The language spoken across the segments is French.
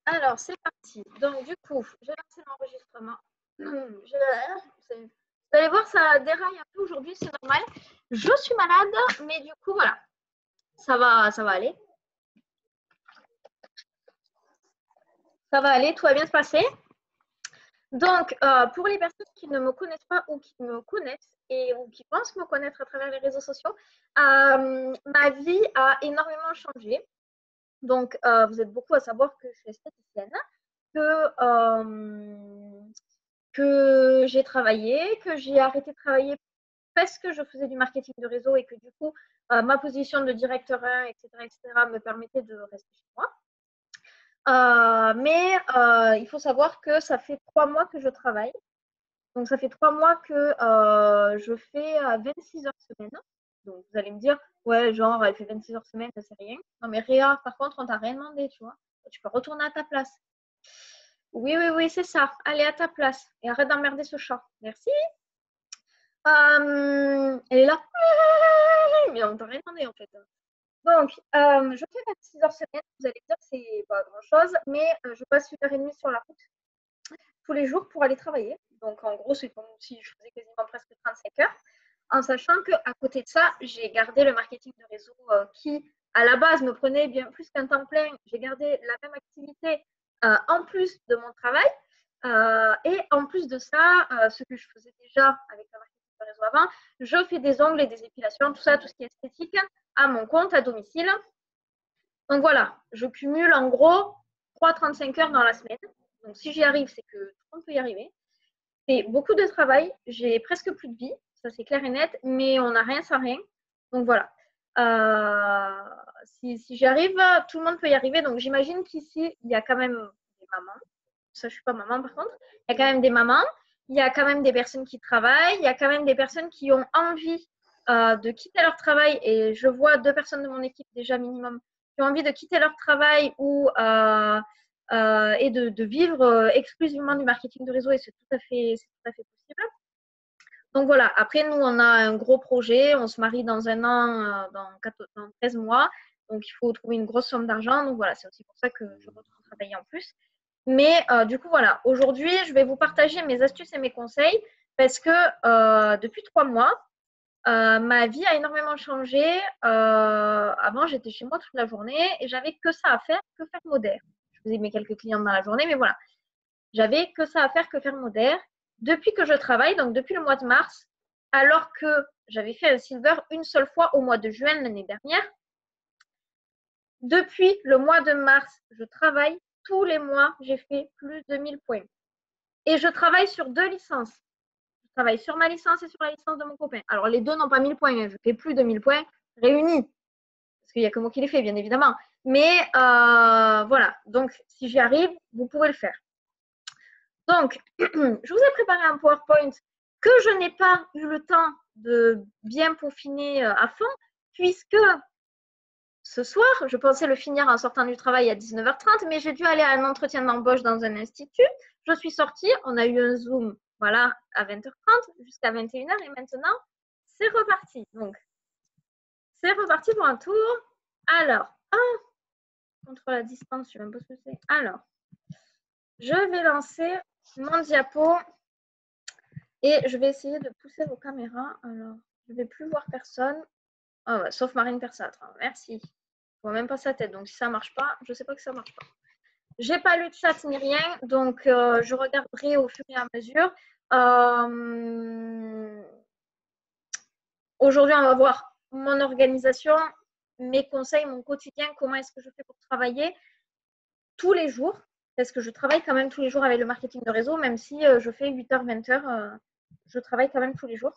Alors, c'est parti. Donc, du coup, j'ai lancé l'enregistrement. Vous allez voir, ça déraille un peu aujourd'hui, c'est normal. Je suis malade, mais du coup, voilà, ça va aller. Ça va aller, tout va bien se passer. Donc, pour les personnes qui ne me connaissent pas ou qui me connaissent ou qui pensent me connaître à travers les réseaux sociaux, ma vie a énormément changé. Donc, vous êtes beaucoup à savoir que je suis esthéticienne, que j'ai travaillé, que j'ai arrêté de travailler parce que je faisais du marketing de réseau et que du coup, ma position de directeur 1, etc., me permettait de rester chez moi. Mais il faut savoir que ça fait 3 mois que je travaille. Donc, ça fait 3 mois que je fais 26 heures semaine. Donc, vous allez me dire, ouais, genre, elle fait 26 heures semaine, c'est rien. Non, mais Réa, par contre, on t'a rien demandé, tu vois. Tu peux retourner à ta place. Oui, oui, oui, c'est ça. Allez à ta place. Et arrête d'emmerder ce chat. Merci. Elle est là. Mais on t'a rien demandé, en fait. Donc, je fais 26 heures semaine. Vous allez me dire que c'est pas grand-chose, mais je passe 1h30 sur la route tous les jours pour aller travailler. Donc, en gros, c'est comme si je faisais quasiment presque 35 heures. En sachant qu'à côté de ça, j'ai gardé le marketing de réseau qui, à la base, me prenait bien plus qu'un temps plein. J'ai gardé la même activité en plus de mon travail. Et en plus de ça, ce que je faisais déjà avec le marketing de réseau avant, je fais des ongles et des épilations, tout ça, tout ce qui est esthétique, à mon compte, à domicile. Donc voilà, je cumule en gros 3,35 heures dans la semaine. Donc si j'y arrive, c'est que tout le monde peut y arriver. C'est beaucoup de travail, j'ai presque plus de vie, ça c'est clair et net, mais on n'a rien sans rien. Donc voilà. Si j'y arrive, tout le monde peut y arriver. Donc j'imagine qu'ici, il y a quand même des mamans. Ça, je ne suis pas maman par contre. Il y a quand même des mamans, il y a quand même des personnes qui travaillent, il y a quand même des personnes qui ont envie de quitter leur travail. Et je vois 2 personnes de mon équipe déjà minimum qui ont envie de quitter leur travail et de vivre exclusivement du marketing de réseau et c'est tout à fait possible. Donc voilà, après nous on a un gros projet, on se marie dans 1 an, dans 13 mois, donc il faut trouver une grosse somme d'argent, donc voilà, c'est aussi pour ça que je retourne travailler en plus. Mais du coup voilà, aujourd'hui je vais vous partager mes astuces et mes conseils parce que depuis 3 mois, ma vie a énormément changé. Avant, j'étais chez moi toute la journée et j'avais que ça à faire, que faire modère. Je faisais mes quelques clients dans la journée, mais voilà. J'avais que ça à faire, que faire modère. Depuis que je travaille, donc depuis le mois de mars, alors que j'avais fait un silver une seule fois au mois de juin l'année dernière, depuis le mois de mars, je travaille. Tous les mois, j'ai fait plus de 1000 points. Et je travaille sur 2 licences. Je travaille sur ma licence et sur la licence de mon copain. Alors, les deux n'ont pas 1000 points, hein. Je fais plus de 1000 points réunis. Parce qu'il n'y a que moi qui les fais, bien évidemment. Mais voilà. Donc, si j'y arrive, vous pouvez le faire. Donc, je vous ai préparé un PowerPoint que je n'ai pas eu le temps de bien peaufiner à fond, puisque ce soir, je pensais le finir en sortant du travail à 19h30, mais j'ai dû aller à un entretien d'embauche dans un institut. Je suis sortie, on a eu un Zoom, voilà, à 20h30 jusqu'à 21h et maintenant, c'est reparti. Donc, c'est reparti pour un tour. Alors, contre la distance, je ne sais même pas ce que c'est. Alors, je vais lancer mon diapo et je vais essayer de pousser vos caméras. Alors, je ne vais plus voir personne. Ah ouais, sauf Marine Persatre. Merci. Je ne vois même pas sa tête. Donc, si ça ne marche pas, je ne sais pas que ça ne marche pas. Je n'ai pas lu de chat ni rien. Donc, je regarderai au fur et à mesure. Aujourd'hui, on va voir mon organisation, mes conseils, mon quotidien, comment est-ce que je fais pour travailler tous les jours, parce que je travaille quand même tous les jours avec le marketing de réseau, même si je fais 8h, 20h, je travaille quand même tous les jours.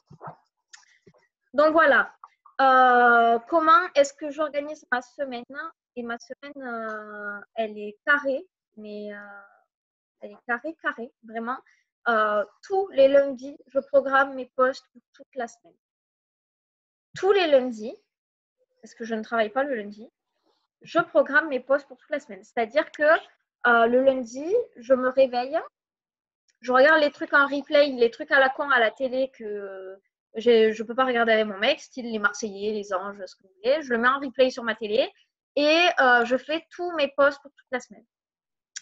Donc voilà, comment est-ce que j'organise ma semaine? Et ma semaine, elle est carrée, mais elle est carrée, vraiment. Tous les lundis, je programme mes posts pour toute la semaine. Tous les lundis, parce que je ne travaille pas le lundi, je programme mes posts pour toute la semaine. C'est-à-dire que le lundi, je me réveille, je regarde les trucs en replay, les trucs à la con à la télé que je ne peux pas regarder avec mon mec, style les Marseillais, les Anges, ce que vous voulez. Je le mets en replay sur ma télé et je fais tous mes posts pour toute la semaine.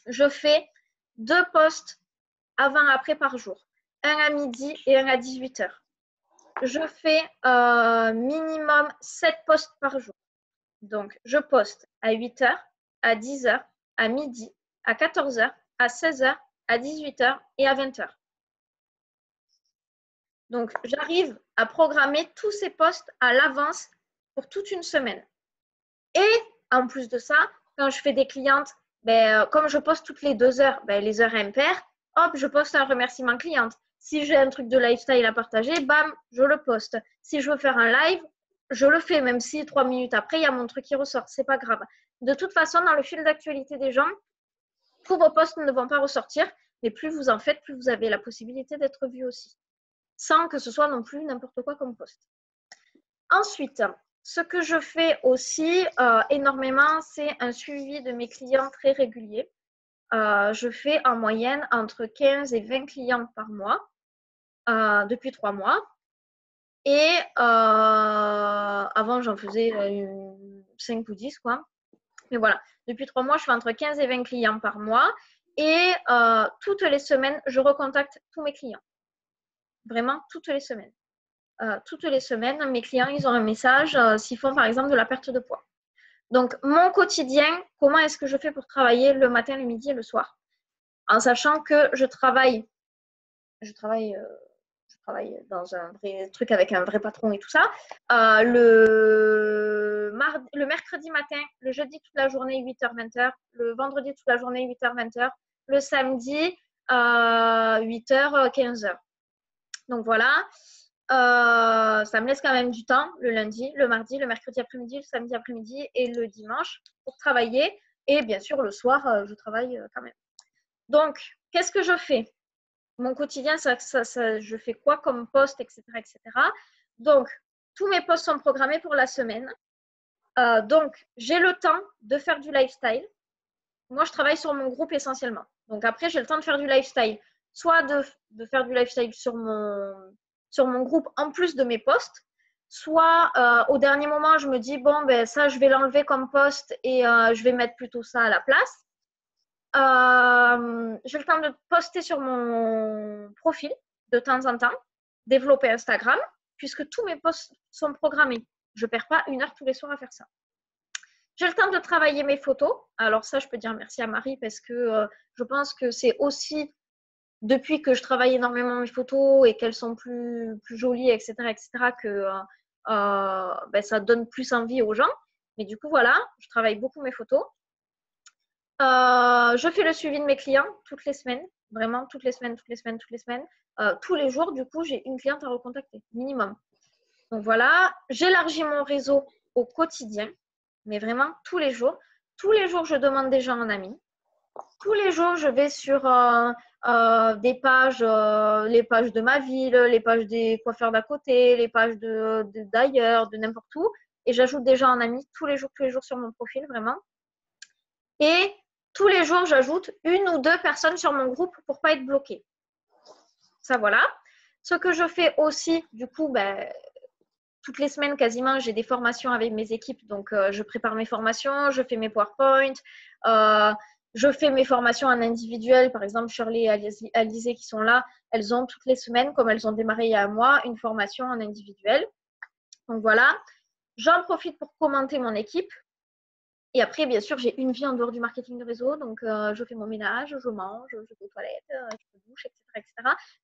je fais 2 posts avant-après par jour. Un à midi et un à 18 h. Je fais minimum 7 posts par jour. Donc, je poste à 8 h, à 10 h, à midi, à 14 h, à 16 h, à 18 h et à 20 h. Donc, j'arrive à programmer tous ces posts à l'avance pour toute une semaine. Et en plus de ça, quand je fais des clientes, comme je poste toutes les 2 heures, les heures impaires, hop, je poste un remerciement cliente. Si j'ai un truc de lifestyle à partager, bam, je le poste. Si je veux faire un live, je le fais, même si 3 minutes après, il y a mon truc qui ressort. C'est pas grave. De toute façon, dans le fil d'actualité des gens, tous vos posts ne vont pas ressortir, mais plus vous en faites, plus vous avez la possibilité d'être vu aussi, sans que ce soit non plus n'importe quoi comme post. Ensuite, ce que je fais aussi énormément, c'est un suivi de mes clients très régulier. Je fais en moyenne entre 15 et 20 clients par mois depuis 3 mois. Et avant, j'en faisais 5 ou 10, quoi. Mais voilà, depuis 3 mois, je fais entre 15 et 20 clients par mois. Et toutes les semaines, je recontacte tous mes clients. Vraiment, toutes les semaines. Toutes les semaines, mes clients, ils ont un message s'ils font, par exemple, de la perte de poids. Donc, mon quotidien, comment est-ce que je fais pour travailler le matin, le midi et le soir? En sachant que je travaille dans un vrai truc avec un vrai patron et tout ça. Le mercredi matin, le jeudi toute la journée 8h 20h, le vendredi toute la journée 8h 20h, le samedi 8h 15h. Donc voilà, ça me laisse quand même du temps le lundi, le mardi, le mercredi après-midi, le samedi après-midi et le dimanche pour travailler. Et bien sûr, le soir, je travaille quand même. Donc, qu'est-ce que je fais? Mon quotidien, je fais quoi comme post, etc., etc. Donc, tous mes posts sont programmés pour la semaine. Donc, j'ai le temps de faire du lifestyle. Moi, je travaille sur mon groupe essentiellement. Donc, après, j'ai le temps de faire du lifestyle. Soit de faire du lifestyle sur mon groupe en plus de mes posts. Soit, au dernier moment, je me dis, bon, ça, je vais l'enlever comme post et je vais mettre plutôt ça à la place. J'ai le temps de poster sur mon profil de temps en temps, développer Instagram, puisque tous mes posts sont programmés. Je ne perds pas 1 heure tous les soirs à faire ça. J'ai le temps de travailler mes photos. Alors ça, je peux dire merci à Marie parce que je pense que c'est aussi depuis que je travaille énormément mes photos et qu'elles sont plus jolies, etc., que ça donne plus envie aux gens. Mais du coup, voilà, je travaille beaucoup mes photos. Je fais le suivi de mes clients toutes les semaines, vraiment toutes les semaines. Tous les jours, du coup, j'ai une cliente à recontacter, minimum. Donc voilà, j'élargis mon réseau au quotidien, mais vraiment tous les jours. Tous les jours, je demande des gens en ami. Tous les jours, je vais sur des pages, les pages de ma ville, les pages des coiffeurs d'à côté, les pages d'ailleurs, de n'importe où. Et j'ajoute des gens en ami tous les jours sur mon profil, vraiment. Et tous les jours, j'ajoute 1 ou 2 personnes sur mon groupe pour ne pas être bloquée. Ça, voilà. Ce que je fais aussi, du coup, toutes les semaines quasiment, j'ai des formations avec mes équipes. Donc, je prépare mes formations, je fais mes PowerPoint, je fais mes formations en individuel. Par exemple, Shirley et Alizé qui sont là, elles ont toutes les semaines, comme elles ont démarré il y a un mois, une formation en individuel. Donc, voilà. J'en profite pour commenter mon équipe. Et après, bien sûr, j'ai une vie en dehors du marketing de réseau. Donc, je fais mon ménage, je mange, je vais aux toilettes, je me douche, etc., etc.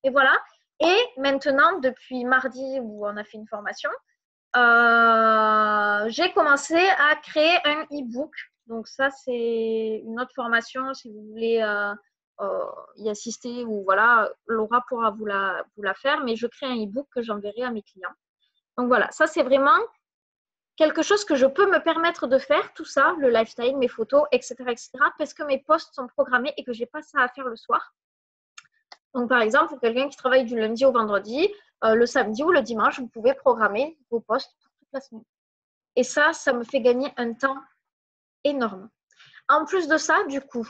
Et voilà. Et maintenant, depuis mardi où on a fait une formation, j'ai commencé à créer un e-book. Donc, ça, c'est une autre formation. Si vous voulez y assister ou voilà, Laura pourra vous la faire. Mais je crée un e-book que j'enverrai à mes clients. Donc, voilà. Ça, c'est vraiment quelque chose que je peux me permettre de faire, tout ça, le lifestyle, mes photos, etc., parce que mes posts sont programmés et que je n'ai pas ça à faire le soir. Donc, par exemple, pour quelqu'un qui travaille du lundi au vendredi, le samedi ou le dimanche, vous pouvez programmer vos posts pour toute la semaine. Et ça me fait gagner un temps énorme. En plus de ça, du coup,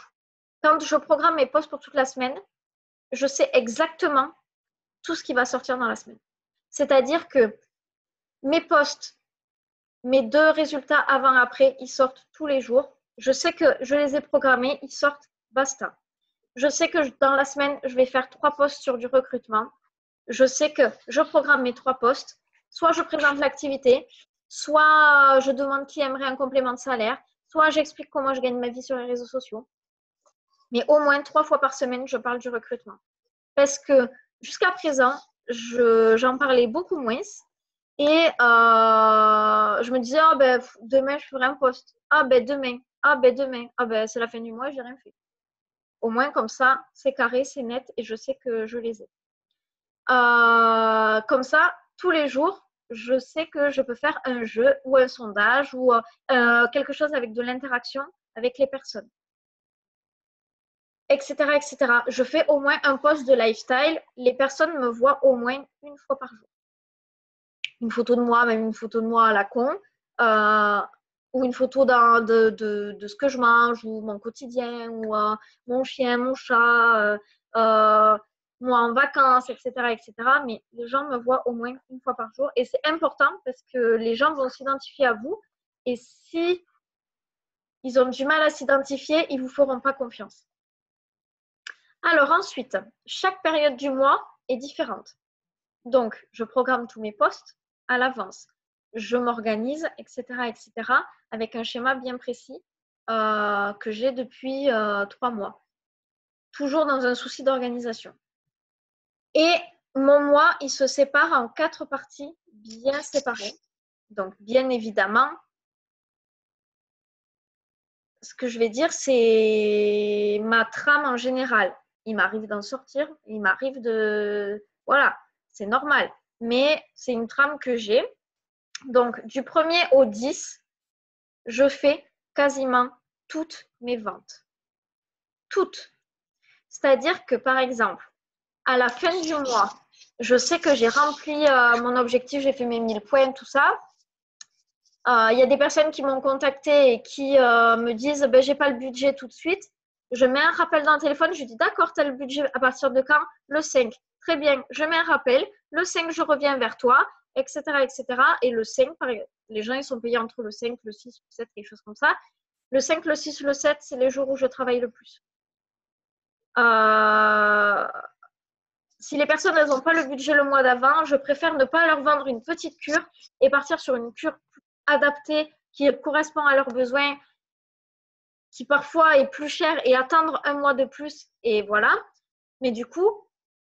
quand je programme mes posts pour toute la semaine, je sais exactement tout ce qui va sortir dans la semaine. C'est-à-dire que mes posts, mes 2 résultats avant-après, ils sortent tous les jours. Je sais que je les ai programmés, ils sortent basta. Je sais que dans la semaine, je vais faire 3 posts sur du recrutement. Je sais que je programme mes 3 posts. Soit je présente l'activité, soit je demande qui aimerait un complément de salaire, soit j'explique comment je gagne ma vie sur les réseaux sociaux. Mais au moins 3 fois par semaine, je parle du recrutement. Parce que jusqu'à présent, j'en parlais beaucoup moins. Et je me disais, oh, ben, demain, je ferai un post. Ah ben demain, ah ben demain, ah ben c'est la fin du mois, j'ai rien fait. Au moins, comme ça, c'est carré, c'est net et je sais que je les ai. Comme ça, tous les jours, je sais que je peux faire un jeu ou un sondage ou quelque chose avec de l'interaction avec les personnes, etc., etc. Je fais au moins un post de lifestyle. Les personnes me voient au moins une fois par jour. Une photo de moi, même une photo de moi à la con, ou une photo de ce que je mange, ou mon quotidien, ou mon chien, mon chat, moi en vacances, etc., etc. Mais les gens me voient au moins une fois par jour. Et c'est important parce que les gens vont s'identifier à vous. Et si ils ont du mal à s'identifier, ils ne vous feront pas confiance. Alors ensuite, chaque période du mois est différente. Donc, je programme tous mes posts à l'avance. Je m'organise, etc., etc., avec un schéma bien précis que j'ai depuis 3 mois. Toujours dans un souci d'organisation. Et mon mois, il se sépare en 4 parties bien séparées. Donc, bien évidemment, ce que je vais dire, c'est ma trame en général. Il m'arrive d'en sortir, il m'arrive de... Voilà, c'est normal. Mais c'est une trame que j'ai. Donc, du 1er au 10, je fais quasiment toutes mes ventes. Toutes. C'est-à-dire que, par exemple, à la fin du mois, je sais que j'ai rempli mon objectif, j'ai fait mes 1000 points, tout ça. Il y a des personnes qui m'ont contacté et qui me disent ben, j'ai pas le budget tout de suite. Je mets un rappel dans le téléphone, je dis d'accord, tu as le budget à partir de quand? Le 5. Très bien, je mets un rappel. Le 5, je reviens vers toi, etc., etc. Et le 5, les gens ils sont payés entre le 5, le 6, le 7, quelque chose comme ça. Le 5, le 6, le 7, c'est les jours où je travaille le plus. Si les personnes n'ont pas le budget le mois d'avant, je préfère ne pas leur vendre une petite cure et partir sur une cure adaptée qui correspond à leurs besoins, qui parfois est plus chère et attendre un mois de plus et voilà. Mais du coup,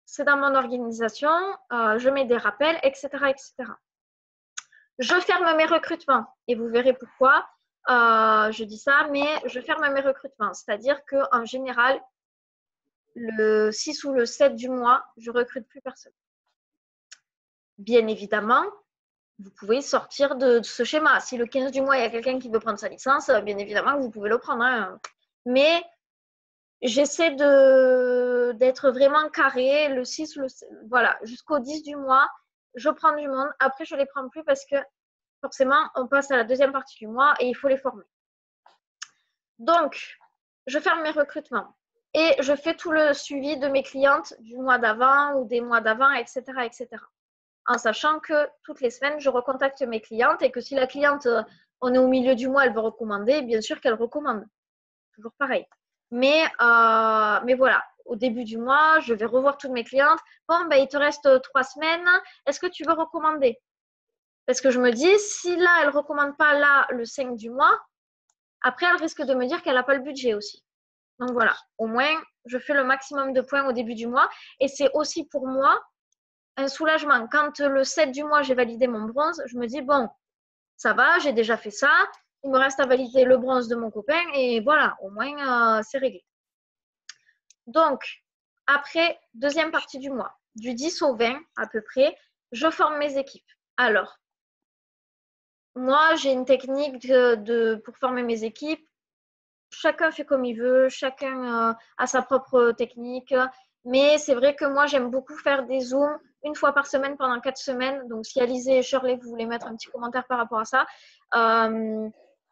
c'est dans mon organisation, je mets des rappels, etc., etc. Je ferme mes recrutements et vous verrez pourquoi je dis ça, mais je ferme mes recrutements. C'est-à-dire qu'en général, le 6 ou le 7 du mois, je ne recrute plus personne. Bien évidemment, vous pouvez sortir de ce schéma. Si le 15 du mois, il y a quelqu'un qui veut prendre sa licence, bien évidemment, vous pouvez le prendre. Hein. Mais j'essaie d'être vraiment carré. Le 6, voilà, jusqu'au 10 du mois, je prends du monde. Après, je ne les prends plus parce que forcément, on passe à la deuxième partie du mois et il faut les former. Donc, je ferme mes recrutements et je fais tout le suivi de mes clientes du mois d'avant ou des mois d'avant, etc., etc. En sachant que toutes les semaines, je recontacte mes clientes et que si la cliente, on est au milieu du mois, elle veut recommander, bien sûr qu'elle recommande. Toujours pareil. Mais voilà, au début du mois, je vais revoir toutes mes clientes. Bon, ben, il te reste 3 semaines. Est-ce que tu veux recommander? Parce que je me dis, si là, elle ne recommande pas là le 5 du mois, après, elle risque de me dire qu'elle n'a pas le budget aussi. Donc voilà, au moins, je fais le maximum de points au début du mois. Et c'est aussi pour moi un soulagement. Quand le 7 du mois, j'ai validé mon bronze, je me dis, bon, ça va, j'ai déjà fait ça. Il me reste à valider le bronze de mon copain et voilà, au moins, c'est réglé. Donc, après, deuxième partie du mois, du 10 au 20 à peu près, je forme mes équipes. Alors, moi, j'ai une technique pour former mes équipes. Chacun fait comme il veut, chacun a sa propre technique. Mais c'est vrai que moi, j'aime beaucoup faire des zooms une fois par semaine pendant 4 semaines. Donc, si Alizé et Shirley, vous voulez mettre un petit commentaire par rapport à ça,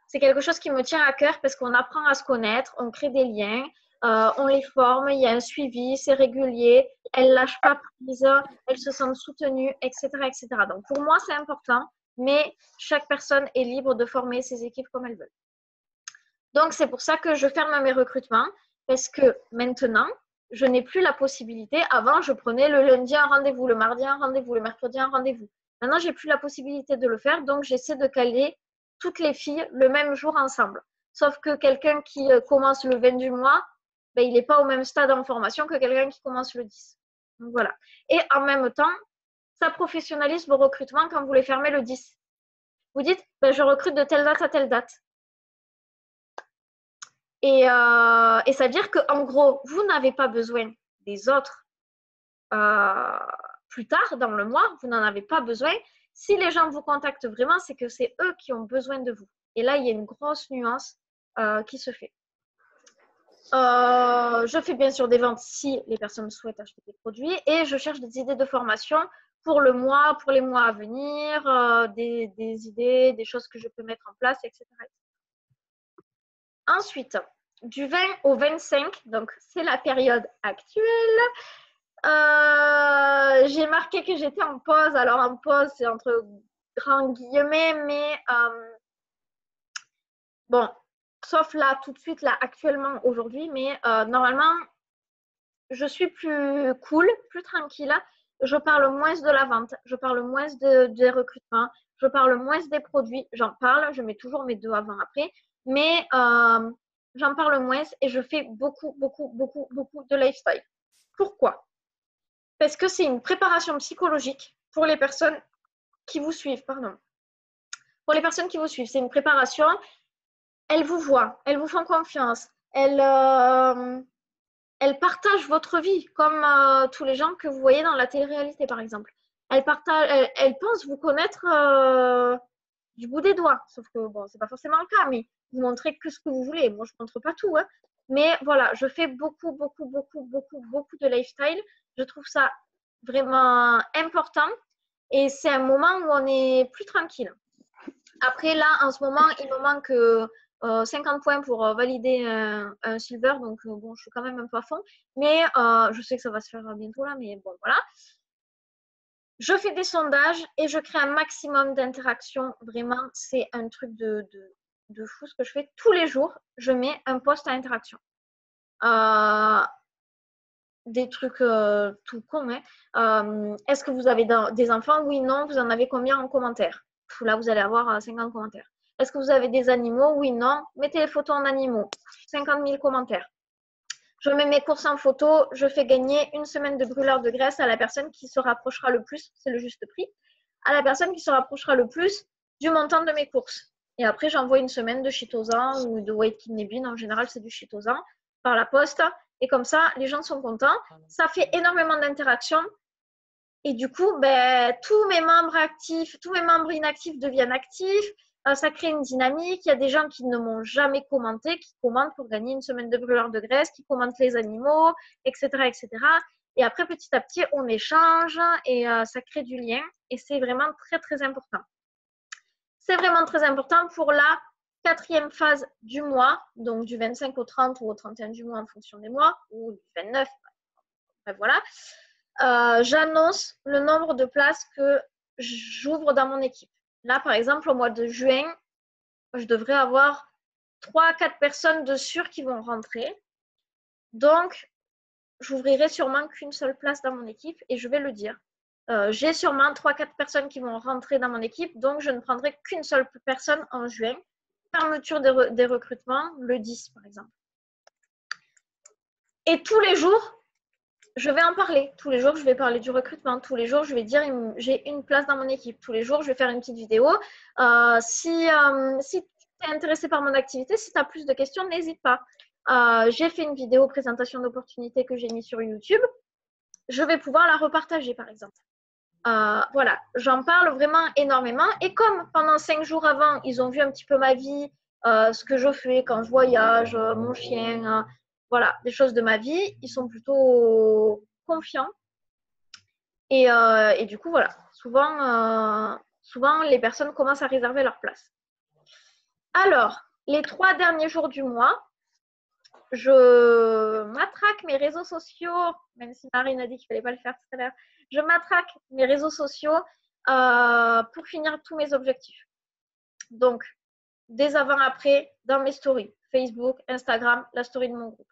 c'est quelque chose qui me tient à cœur parce qu'on apprend à se connaître, on crée des liens, on les forme, il y a un suivi, c'est régulier, elles ne lâchent pas prise, elles se sentent soutenues, etc., etc. Donc, pour moi, c'est important, mais chaque personne est libre de former ses équipes comme elle veut. Donc, c'est pour ça que je ferme mes recrutements Parce que maintenant, je n'ai plus la possibilité. Avant, je prenais le lundi un rendez-vous, le mardi un rendez-vous, le mercredi un rendez-vous. Maintenant, j'ai plus la possibilité de le faire, donc j'essaie de caler toutes les filles le même jour ensemble. Sauf que quelqu'un qui commence le 20 du mois, ben, il n'est pas au même stade en formation que quelqu'un qui commence le 10. Donc voilà. Et en même temps, ça professionnalise vos recrutements quand vous les fermez le 10. Vous dites, ben, je recrute de telle date à telle date. Et ça veut dire qu'en gros, vous n'avez pas besoin des autres plus tard dans le mois, vous n'en avez pas besoin. Si les gens vous contactent vraiment, c'est que c'est eux qui ont besoin de vous. Et là, il y a une grosse nuance qui se fait. Je fais bien sûr des ventes si les personnes souhaitent acheter des produits et je cherche des idées de formation pour le mois, pour les mois à venir, des idées, des choses que je peux mettre en place, etc. Ensuite, du 20 au 25, donc c'est la période actuelle. J'ai marqué que j'étais en pause. Alors en pause, c'est entre grands guillemets, mais bon, sauf là, tout de suite, là, actuellement, aujourd'hui, mais normalement, je suis plus cool, plus tranquille. Je parle moins de la vente, je parle moins des recrutements, je parle moins des produits. J'en parle, je mets toujours mes 2 avant-après, mais j'en parle moins et je fais beaucoup de lifestyle. Pourquoi? Parce que c'est une préparation psychologique pour les personnes qui vous suivent, pardon. Pour les personnes qui vous suivent, c'est une préparation. Elles vous voient, elles vous font confiance, elles partagent votre vie, comme tous les gens que vous voyez dans la télé-réalité, par exemple. Elles pensent vous connaître du bout des doigts, sauf que bon, c'est pas forcément le cas, mais vous montrez que ce que vous voulez. Moi, je montre pas tout, hein. Mais voilà, je fais beaucoup de lifestyle. Je trouve ça vraiment important et c'est un moment où on est plus tranquille. Après, là, en ce moment, il me manque 50 points pour valider un silver, donc bon, je suis quand même un peu à fond, mais je sais que ça va se faire bientôt là, mais bon, voilà. Je fais des sondages et je crée un maximum d'interactions. Vraiment, c'est un truc de fou ce que je fais. Tous les jours, je mets un post à interaction. Des trucs tout con. Hein. Est-ce que vous avez des enfants? Oui, non. Vous en avez combien en commentaire? Là, vous allez avoir 50 commentaires. Est-ce que vous avez des animaux? Oui, non. Mettez les photos en animaux. 50 000 commentaires. Je mets mes courses en photo. Je fais gagner une semaine de brûleur de graisse à la personne qui se rapprochera le plus. C'est le juste prix. À la personne qui se rapprochera le plus du montant de mes courses. Et après, j'envoie une semaine de chitosan ou de weight kidney. En général, c'est du chitosan par la poste. Et comme ça, les gens sont contents. Ça fait énormément d'interactions. Et du coup, ben, tous mes membres actifs, tous mes membres inactifs deviennent actifs. Ça crée une dynamique. Il y a des gens qui ne m'ont jamais commenté, qui commentent pour gagner une semaine de brûleur de graisse, qui commentent les animaux, etc., etc. Et après, petit à petit, on échange et ça crée du lien. Et c'est vraiment très important. C'est vraiment très important pour la 4e phase du mois, donc du 25 au 30 ou au 31 du mois en fonction des mois, ou du 29. Bref, voilà. J'annonce le nombre de places que j'ouvre dans mon équipe. Là, par exemple, au mois de juin, je devrais avoir 3-4 personnes de sûr qui vont rentrer. Donc, j'ouvrirai sûrement qu'une seule place dans mon équipe et je vais le dire. J'ai sûrement 3-4 personnes qui vont rentrer dans mon équipe, donc je ne prendrai qu'une seule personne en juin. Fermeture des recrutements, le 10 par exemple. Et tous les jours, je vais en parler. Tous les jours, je vais parler du recrutement. Tous les jours, je vais dire j'ai une place dans mon équipe. Tous les jours, je vais faire une petite vidéo. Si tu es intéressé par mon activité, si tu as plus de questions, n'hésite pas. J'ai fait une vidéo présentation d'opportunités que j'ai mise sur YouTube. Je vais pouvoir la repartager, par exemple. Voilà, j'en parle vraiment énormément. Et comme pendant 5 jours avant, ils ont vu un petit peu ma vie, ce que je fais quand je voyage, mon chien, voilà, des choses de ma vie, ils sont plutôt confiants. Et du coup, voilà, souvent, les personnes commencent à réserver leur place. Alors, les 3 derniers jours du mois, je matraque mes réseaux sociaux, même si Marine a dit qu'il ne fallait pas le faire tout à l'heure. Je matraque mes réseaux sociaux pour finir tous mes objectifs. Donc, des avant-après dans mes stories, Facebook, Instagram, la story de mon groupe.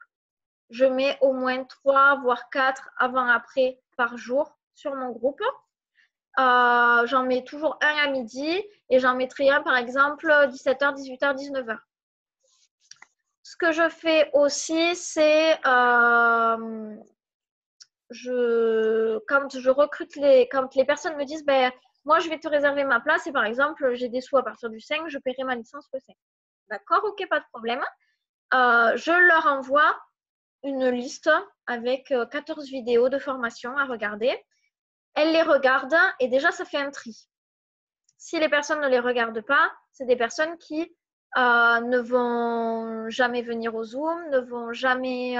je mets au moins 3, voire 4 avant-après par jour sur mon groupe. J'en mets toujours un à midi et j'en mettrai un par exemple 17h, 18h, 19h. Ce que je fais aussi, c'est quand je recrute quand les personnes me disent ben, moi je vais te réserver ma place et par exemple j'ai des sous à partir du 5, je paierai ma licence le 5. D'accord, ok, pas de problème. Je leur envoie une liste avec 14 vidéos de formation à regarder. Elles les regardent et déjà ça fait un tri. Si les personnes ne les regardent pas, c'est des personnes qui ne vont jamais venir au Zoom, ne vont jamais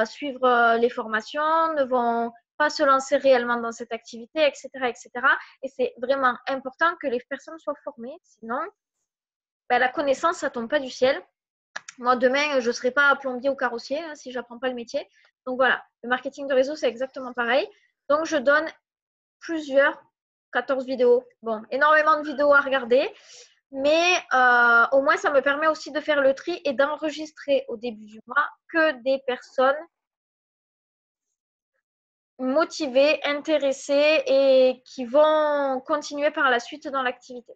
suivre les formations, ne vont pas se lancer réellement dans cette activité, etc., etc. Et c'est vraiment important que les personnes soient formées, sinon ben, la connaissance, ça ne tombe pas du ciel. Moi, demain, je ne serai pas plombier ou carrossier hein, si je n'apprends pas le métier. Donc voilà, le marketing de réseau, c'est exactement pareil. Donc je donne plusieurs 14 vidéos. Bon, énormément de vidéos à regarder, mais au moins, ça me permet aussi de faire le tri et d'enregistrer au début du mois que des personnes motivées, intéressées et qui vont continuer par la suite dans l'activité.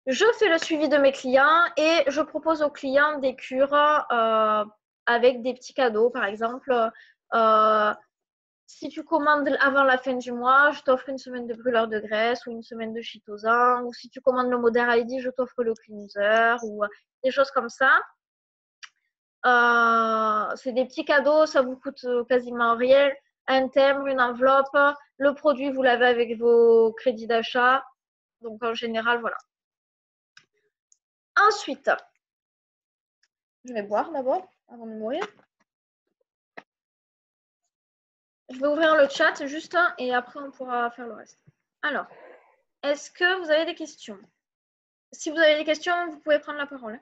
Je fais le suivi de mes clients et je propose aux clients des cures avec des petits cadeaux. Par exemple, si tu commandes avant la fin du mois, je t'offre une semaine de brûleur de graisse ou une semaine de chitosan. Ou si tu commandes le Modern ID, je t'offre le cleanser ou des choses comme ça. C'est des petits cadeaux, ça vous coûte quasiment rien. Un timbre, une enveloppe, le produit, vous l'avez avec vos crédits d'achat. Donc en général, voilà. Ensuite, je vais boire d'abord avant de mourir. Je vais ouvrir le chat juste et après on pourra faire le reste. Alors, est-ce que vous avez des questions? Si vous avez des questions, vous pouvez prendre la parole.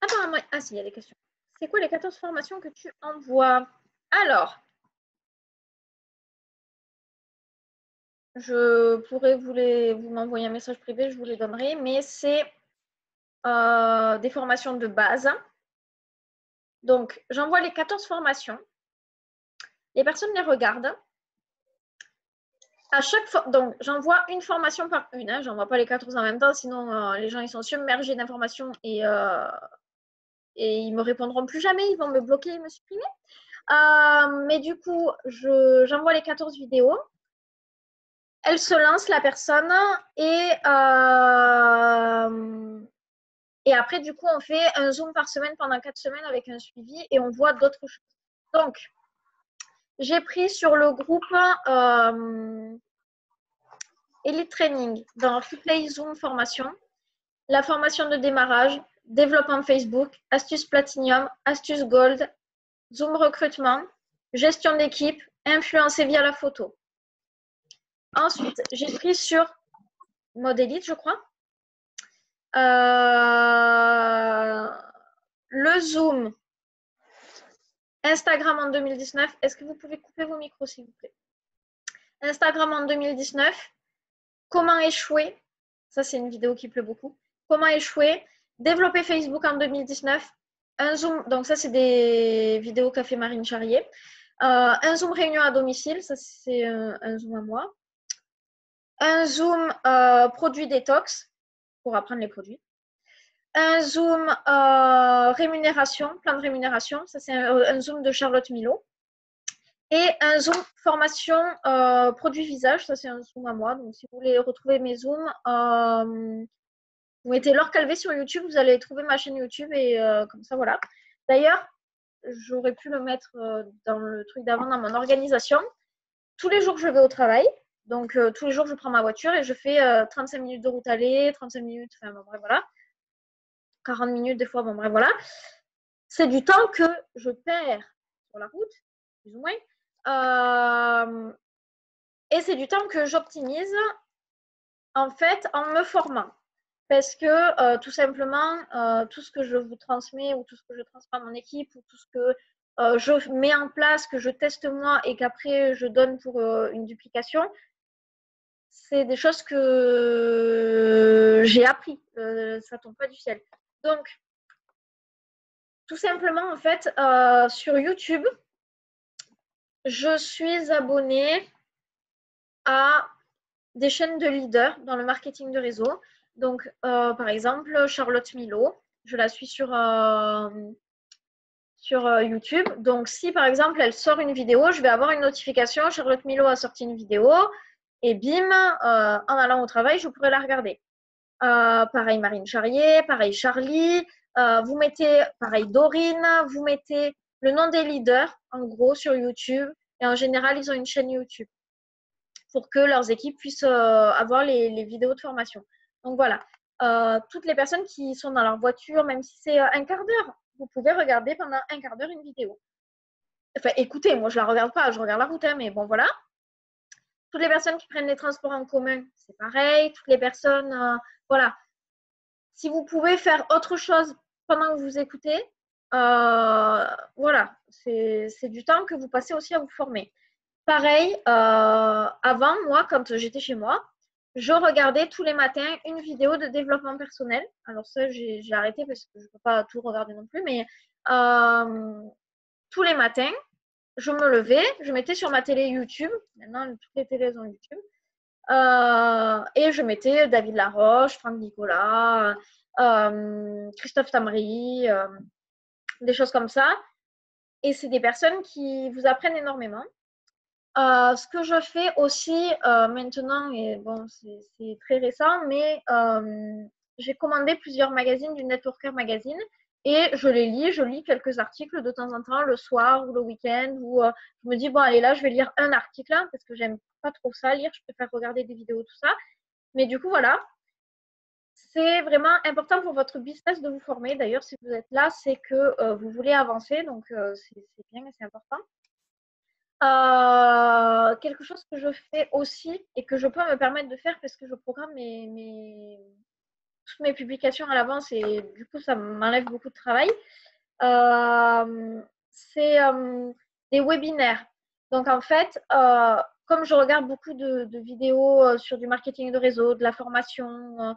Apparemment, ah si, il y a des questions. C'est quoi les 14 formations que tu envoies? Alors, je pourrais vous m'envoyer un message privé, je vous les donnerai, mais c'est des formations de base. Donc, j'envoie les 14 formations. Les personnes les regardent. À chaque fois, donc j'envoie une formation par une. Hein, j'envoie pas les 14 en même temps, sinon les gens ils sont submergés d'informations et ils me répondront plus jamais, ils vont me bloquer et me supprimer. Mais du coup, j'envoie les 14 vidéos. Elle se lance, la personne, et après, du coup, on fait un Zoom par semaine pendant 4 semaines avec un suivi et on voit d'autres choses. Donc, j'ai pris sur le groupe Elite Training dans Replay Zoom Formation, la formation de démarrage, développement Facebook, astuces Platinum, astuces Gold, Zoom recrutement, gestion d'équipe, influencer via la photo. Ensuite, j'ai pris sur mode élite, je crois. Le Zoom Instagram en 2019. Est-ce que vous pouvez couper vos micros, s'il vous plaît? Instagram en 2019. Comment échouer? Ça, c'est une vidéo qui plaît beaucoup. Comment échouer? Développer Facebook en 2019. Un Zoom, donc ça, c'est des vidéos qu'a fait Marine Charrier. Un Zoom réunion à domicile, ça, c'est un Zoom à moi. Un Zoom produit détox pour apprendre les produits. Un Zoom rémunération, plan de rémunération, ça c'est un Zoom de Charlotte Milo. Et un Zoom formation produit visage, ça c'est un Zoom à moi. Donc si vous voulez retrouver mes Zooms, vous mettez Laure Calvé sur YouTube, vous allez trouver ma chaîne YouTube et comme ça voilà. D'ailleurs, j'aurais pu le mettre dans le truc d'avant, dans mon organisation. Tous les jours je vais au travail. Donc tous les jours je prends ma voiture et je fais 35 minutes de route aller, 35 minutes, enfin bon, bref, voilà. 40 minutes des fois, bon bref, voilà. C'est du temps que je perds sur la route, plus ou moins. Et c'est du temps que j'optimise en fait en me formant. Parce que tout simplement, tout ce que je vous transmets ou tout ce que je transmets à mon équipe ou tout ce que je mets en place, que je teste moi et qu'après je donne pour une duplication, c'est des choses que j'ai appris. Ça tombe pas du ciel. Donc, tout simplement, en fait, sur YouTube, je suis abonnée à des chaînes de leaders dans le marketing de réseau. Donc, par exemple, Charlotte Milo, je la suis sur YouTube. Donc, si par exemple elle sort une vidéo, je vais avoir une notification. Charlotte Milo a sorti une vidéo et bim, en allant au travail, je pourrai la regarder. Pareil Marine Charrier, pareil Charlie. Vous mettez, pareil Dorine, vous mettez le nom des leaders en gros sur YouTube. Et en général, ils ont une chaîne YouTube pour que leurs équipes puissent avoir les vidéos de formation. Donc voilà, toutes les personnes qui sont dans leur voiture, même si c'est un quart d'heure, vous pouvez regarder pendant un quart d'heure une vidéo. Enfin, écoutez, moi je la regarde pas, je regarde la route, hein, mais bon voilà. Toutes les personnes qui prennent les transports en commun, c'est pareil. Toutes les personnes, voilà. Si vous pouvez faire autre chose pendant que vous écoutez, voilà, c'est du temps que vous passez aussi à vous former. Pareil, avant, moi, quand j'étais chez moi, je regardais tous les matins une vidéo de développement personnel. Alors ça, j'ai arrêté parce que je ne peux pas tout regarder non plus, mais tous les matins, je me levais, je mettais sur ma télé YouTube, maintenant toutes les télés ont YouTube, et je mettais David Laroche, Franck Nicolas, Christophe Tamry, des choses comme ça. Et c'est des personnes qui vous apprennent énormément. Ce que je fais aussi maintenant, et bon, c'est très récent, mais j'ai commandé plusieurs magazines du Networker Magazine et je les lis. Je lis quelques articles de temps en temps, le soir ou le week-end, où je me dis, bon, allez, là, je vais lire un article hein, parce que j'aime pas trop ça lire, je préfère regarder des vidéos, tout ça. Mais du coup, voilà, c'est vraiment important pour votre business de vous former. D'ailleurs, si vous êtes là, c'est que vous voulez avancer, donc c'est bien et c'est important. Quelque chose que je fais aussi et que je peux me permettre de faire parce que je programme toutes mes publications à l'avance et du coup ça m'enlève beaucoup de travail. C'est des webinaires. Donc en fait, comme je regarde beaucoup de vidéos sur du marketing de réseau, de la formation,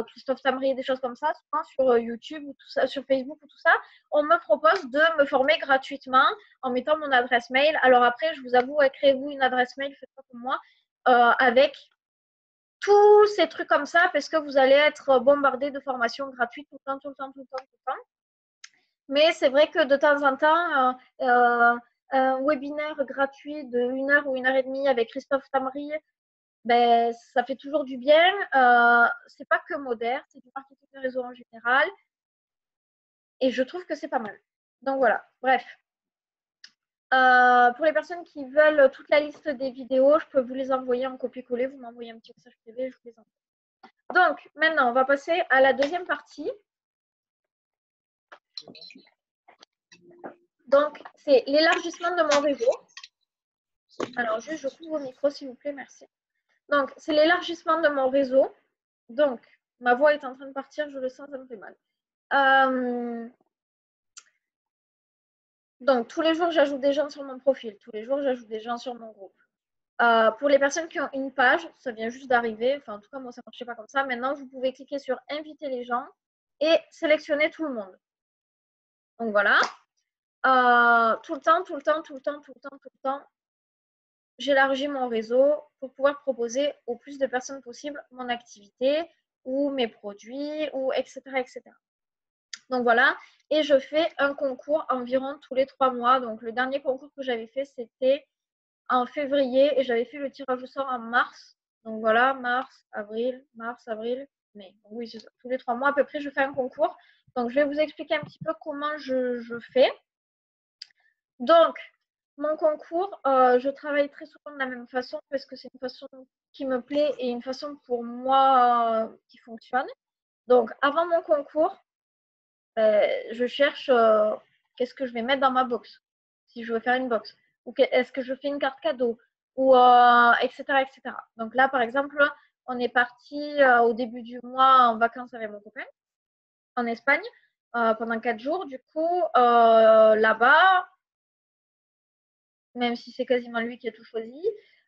Christophe Tamry, des choses comme ça, souvent sur YouTube ou tout ça, sur Facebook ou tout ça, on me propose de me former gratuitement en mettant mon adresse mail. Alors après, je vous avoue, créez-vous une adresse mail, faites pas comme moi, avec tous ces trucs comme ça, parce que vous allez être bombardé de formations gratuites tout le temps, tout le temps, tout le temps, tout le temps. Mais c'est vrai que de temps en temps, un webinaire gratuit de 1 heure ou 1 heure et demie avec Christophe Tamry, ben, ça fait toujours du bien. C'est pas que moderne, c'est du marketing de réseau en général. Et je trouve que c'est pas mal. Donc voilà, bref. Pour les personnes qui veulent toute la liste des vidéos, je peux vous les envoyer en copier-coller. Vous m'envoyez un petit message privé, je vous les envoie. Donc maintenant, on va passer à la deuxième partie. Donc, c'est l'élargissement de mon réseau. Alors, juste, je coupe vos micros, s'il vous plaît, merci. Donc, c'est l'élargissement de mon réseau. Donc, ma voix est en train de partir, je le sens, ça me fait mal. Donc, tous les jours, j'ajoute des gens sur mon profil. Tous les jours, j'ajoute des gens sur mon groupe. Pour les personnes qui ont une page, ça vient juste d'arriver. Enfin, en tout cas, moi, ça ne marchait pas comme ça. Maintenant, vous pouvez cliquer sur « Inviter les gens » et sélectionner tout le monde. Donc, voilà. Tout le temps, tout le temps, tout le temps, tout le temps, tout le temps, j'élargis mon réseau pour pouvoir proposer au plus de personnes possible mon activité ou mes produits, ou etc., etc. Donc voilà, et je fais un concours environ tous les 3 mois. Donc le dernier concours que j'avais fait, c'était en février et j'avais fait le tirage au sort en mars. Donc voilà, mars, avril, mai. Donc oui, c'est ça. Tous les 3 mois à peu près, je fais un concours. Donc je vais vous expliquer un petit peu comment je fais. Donc, mon concours, je travaille très souvent de la même façon parce que c'est une façon qui me plaît et une façon pour moi qui fonctionne. Donc, avant mon concours, je cherche qu'est-ce que je vais mettre dans ma box, si je veux faire une box, ou est-ce que je fais une carte cadeau, ou etc., etc. Donc là, par exemple, on est parti au début du mois en vacances avec mon copain en Espagne pendant 4 jours. Du coup, là-bas, même si c'est quasiment lui qui a tout choisi.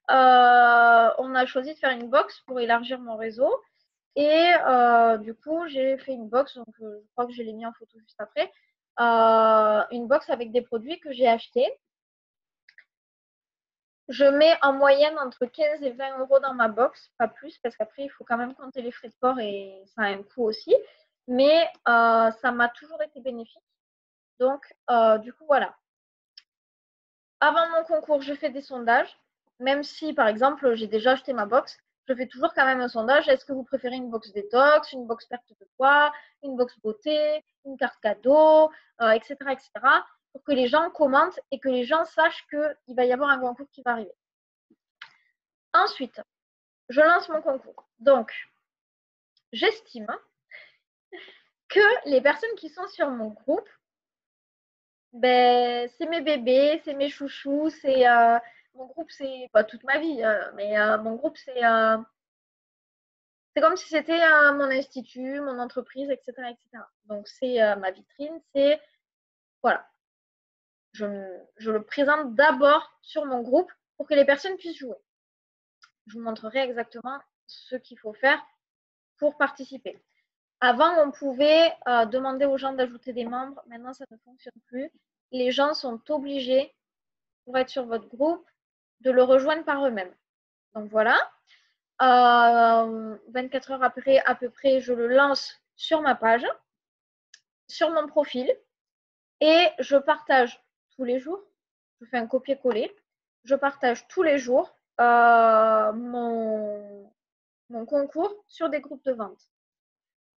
On a choisi de faire une box pour élargir mon réseau. Et du coup, j'ai fait une box, donc je crois que je l'ai mis en photo juste après. Une box avec des produits que j'ai achetés. Je mets en moyenne entre 15 et 20 euros dans ma box, pas plus, parce qu'après, il faut quand même compter les frais de port et ça a un coût aussi. Mais ça m'a toujours été bénéfique. Donc, du coup, voilà. Avant mon concours, je fais des sondages. Même si, par exemple, j'ai déjà acheté ma box, je fais toujours quand même un sondage. Est-ce que vous préférez une box détox, une box perte de poids, une box beauté, une carte cadeau, etc., etc., pour que les gens commentent et que les gens sachent qu'il va y avoir un concours qui va arriver. Ensuite, je lance mon concours. Donc, j'estime que les personnes qui sont sur mon groupe, ben, c'est mes bébés, c'est mes chouchous, c'est mon groupe, c'est pas toute ma vie, mais mon groupe, c'est comme si c'était mon institut, mon entreprise, etc., etc. Donc, c'est ma vitrine, c'est voilà. Je le présente d'abord sur mon groupe pour que les personnes puissent jouer. Je vous montrerai exactement ce qu'il faut faire pour participer. Avant, on pouvait demander aux gens d'ajouter des membres. Maintenant, ça ne fonctionne plus. Les gens sont obligés, pour être sur votre groupe, de le rejoindre par eux-mêmes. Donc voilà. 24 heures après, à peu près, je le lance sur ma page, sur mon profil, et je partage tous les jours. Je fais un copier-coller. Je partage tous les jours mon concours sur des groupes de vente.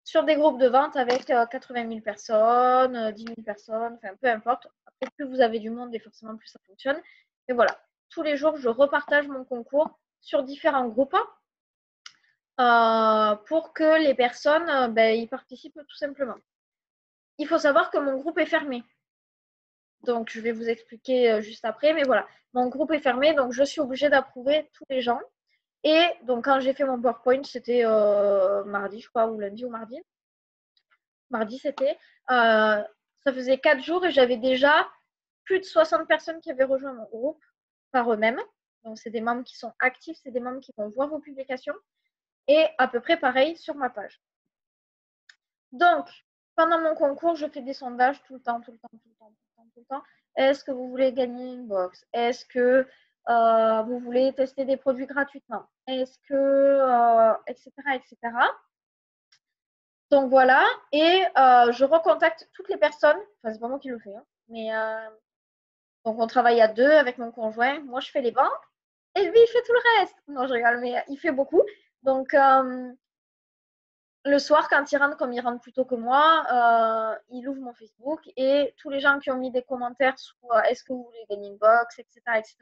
Sur des groupes de vente avec 80 000 personnes, 10 000 personnes, enfin peu importe. Après, plus vous avez du monde et forcément plus ça fonctionne. Mais voilà, tous les jours, je repartage mon concours sur différents groupes pour que les personnes y participent tout simplement. Il faut savoir que mon groupe est fermé. Donc, je vais vous expliquer juste après. Mais voilà, mon groupe est fermé, donc je suis obligée d'approuver tous les gens. Et donc, quand j'ai fait mon PowerPoint, c'était mardi, je crois, ou lundi ou mardi. Mardi, c'était. Ça faisait 4 jours et j'avais déjà plus de 60 personnes qui avaient rejoint mon groupe par eux-mêmes. Donc, c'est des membres qui sont actifs, c'est des membres qui vont voir vos publications. Et à peu près pareil sur ma page. Donc, pendant mon concours, je fais des sondages tout le temps. Est-ce que vous voulez gagner une box? Est-ce que vous voulez tester des produits gratuitement? Est-ce que, etc., etc. Donc voilà, et je recontacte toutes les personnes, enfin c'est pas moi qui le fais, hein, mais donc on travaille à deux avec mon conjoint, moi je fais les ventes, et lui il fait tout le reste. Non je rigole, mais il fait beaucoup. Donc le soir quand il rentre, comme il rentre plus tôt que moi, il ouvre mon Facebook et tous les gens qui ont mis des commentaires sur est-ce que vous voulez gagner une box, etc., etc.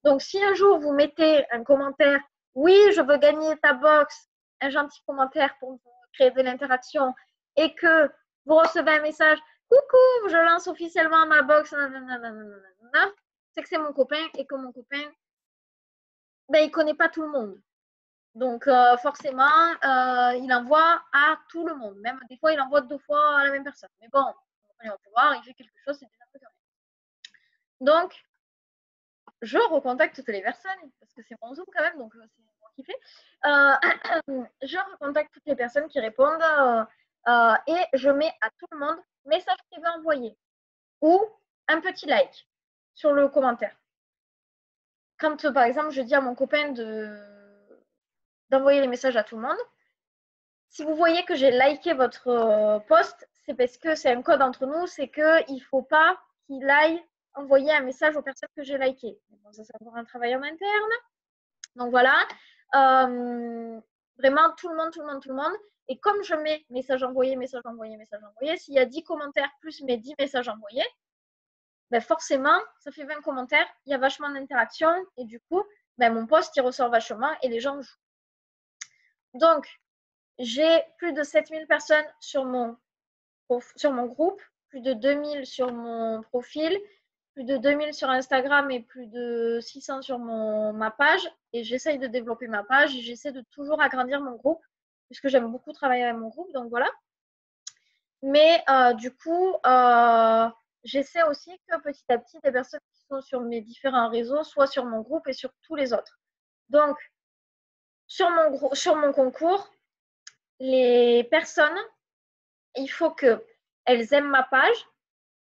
Donc si un jour vous mettez un commentaire, oui je veux gagner ta box, un gentil commentaire pour créer de l'interaction, et que vous recevez un message, coucou, je lance officiellement ma box, c'est que c'est mon copain et que mon copain, il connaît pas tout le monde. Donc forcément, il envoie à tout le monde. Même des fois, il envoie 2 fois à la même personne. Mais bon, on va pouvoir, il fait quelque chose, c'est déjà correct. Donc, je recontacte toutes les personnes, parce que c'est mon Zoom quand même, donc c'est moi qui fais. Je recontacte toutes les personnes qui répondent et je mets à tout le monde message privé envoyé ou un petit like sur le commentaire. Quand, par exemple, je dis à mon copain d'envoyer les messages à tout le monde, si vous voyez que j'ai liké votre post, c'est parce que c'est un code entre nous, c'est qu'il ne faut pas qu'il aille envoyer un message aux personnes que j'ai likées. Bon, ça, c'est encore un travail en interne. Donc voilà, vraiment tout le monde. Et comme je mets message envoyé, s'il y a 10 commentaires plus mes 10 messages envoyés, forcément, ça fait 20 commentaires, il y a vachement d'interaction et du coup, mon post, il ressort vachement et les gens jouent. Donc, j'ai plus de 7000 personnes sur mon groupe, plus de 2000 sur mon profil, plus de 2000 sur Instagram et plus de 600 sur ma page. Et j'essaye de développer ma page et j'essaie de toujours agrandir mon groupe puisque j'aime beaucoup travailler avec mon groupe. Donc voilà. Mais du coup, j'essaie aussi que petit à petit, des personnes qui sont sur mes différents réseaux soient sur mon groupe et sur tous les autres. Donc, sur mon concours, les personnes, il faut qu'elles aiment ma page,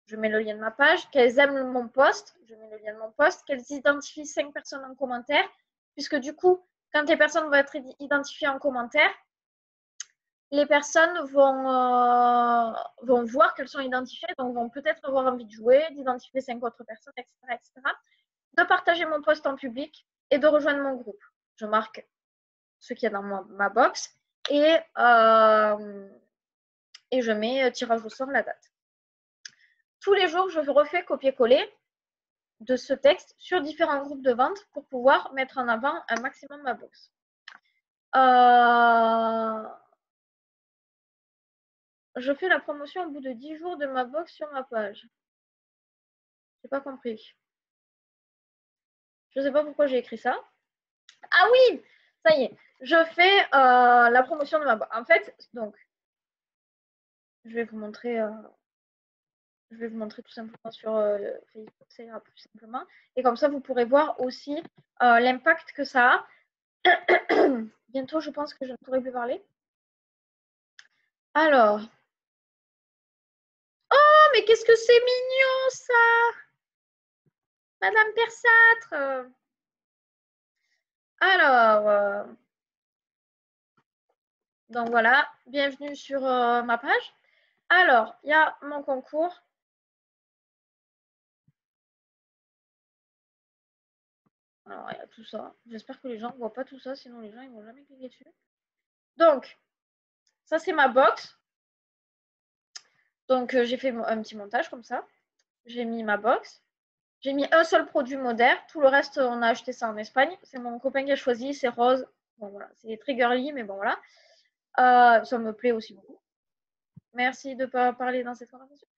je mets le lien de ma page, qu'elles aiment mon post, je mets le lien de mon post, qu'elles identifient 5 personnes en commentaire, puisque du coup, quand les personnes vont être identifiées en commentaire, les personnes vont voir qu'elles sont identifiées, donc vont peut-être avoir envie de jouer, d'identifier 5 autres personnes, etc., etc., de partager mon post en public et de rejoindre mon groupe. Je marque ce qu'il y a dans ma box et je mets tirage au sort la date. Tous les jours, je refais copier-coller de ce texte sur différents groupes de vente pour pouvoir mettre en avant un maximum ma box. Je fais la promotion au bout de 10 jours de ma box sur ma page. J'ai pas compris. Je sais pas pourquoi j'ai écrit ça. Ah oui, ça y est. Je fais la promotion de ma box. En fait, donc, je vais vous montrer tout simplement sur Facebook, ça ira plus simplement. Et comme ça, vous pourrez voir aussi l'impact que ça a. Bientôt, je pense que je ne pourrai plus parler. Alors. Oh, mais qu'est-ce que c'est mignon, ça! Madame Persâtre. Alors, donc voilà, bienvenue sur ma page. Alors, il y a mon concours. Alors, il y a tout ça. J'espère que les gens ne voient pas tout ça, sinon les gens ils vont jamais cliquer dessus. Donc, ça c'est ma box. Donc, j'ai fait un petit montage comme ça. J'ai mis ma box. J'ai mis un seul produit moderne. Tout le reste, on a acheté ça en Espagne. C'est mon copain qui a choisi. C'est rose. Bon, voilà. C'est très girly, mais bon, voilà. Ça me plaît aussi beaucoup. Merci de ne pas parler dans cette conversation.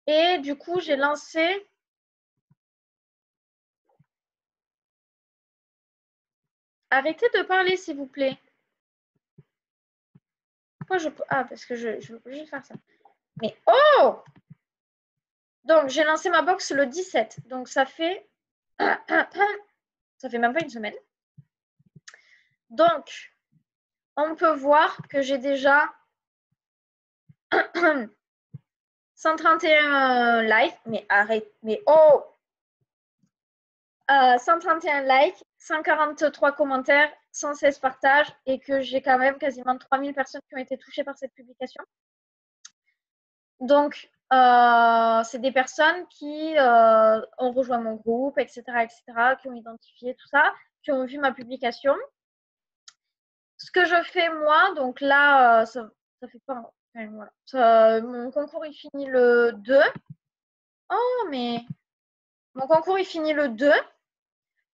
Et du coup, j'ai lancé... Arrêtez de parler, s'il vous plaît. Pourquoi je... Ah, parce que je vais obligé de faire ça. Mais oh! Donc, j'ai lancé ma box le 17. Donc, ça fait... Ça fait même pas une semaine. Donc, on peut voir que j'ai déjà 131 likes. Mais arrête. Mais oh! 131 likes, 143 commentaires, 116 partages et que j'ai quand même quasiment 3000 personnes qui ont été touchées par cette publication. Donc, c'est des personnes qui ont rejoint mon groupe, etc., qui ont identifié tout ça, qui ont vu ma publication. Ce que je fais moi, donc là, ça fait pas... Enfin, voilà. Mon concours, il finit le 2. Oh, mais... Mon concours, il finit le 2.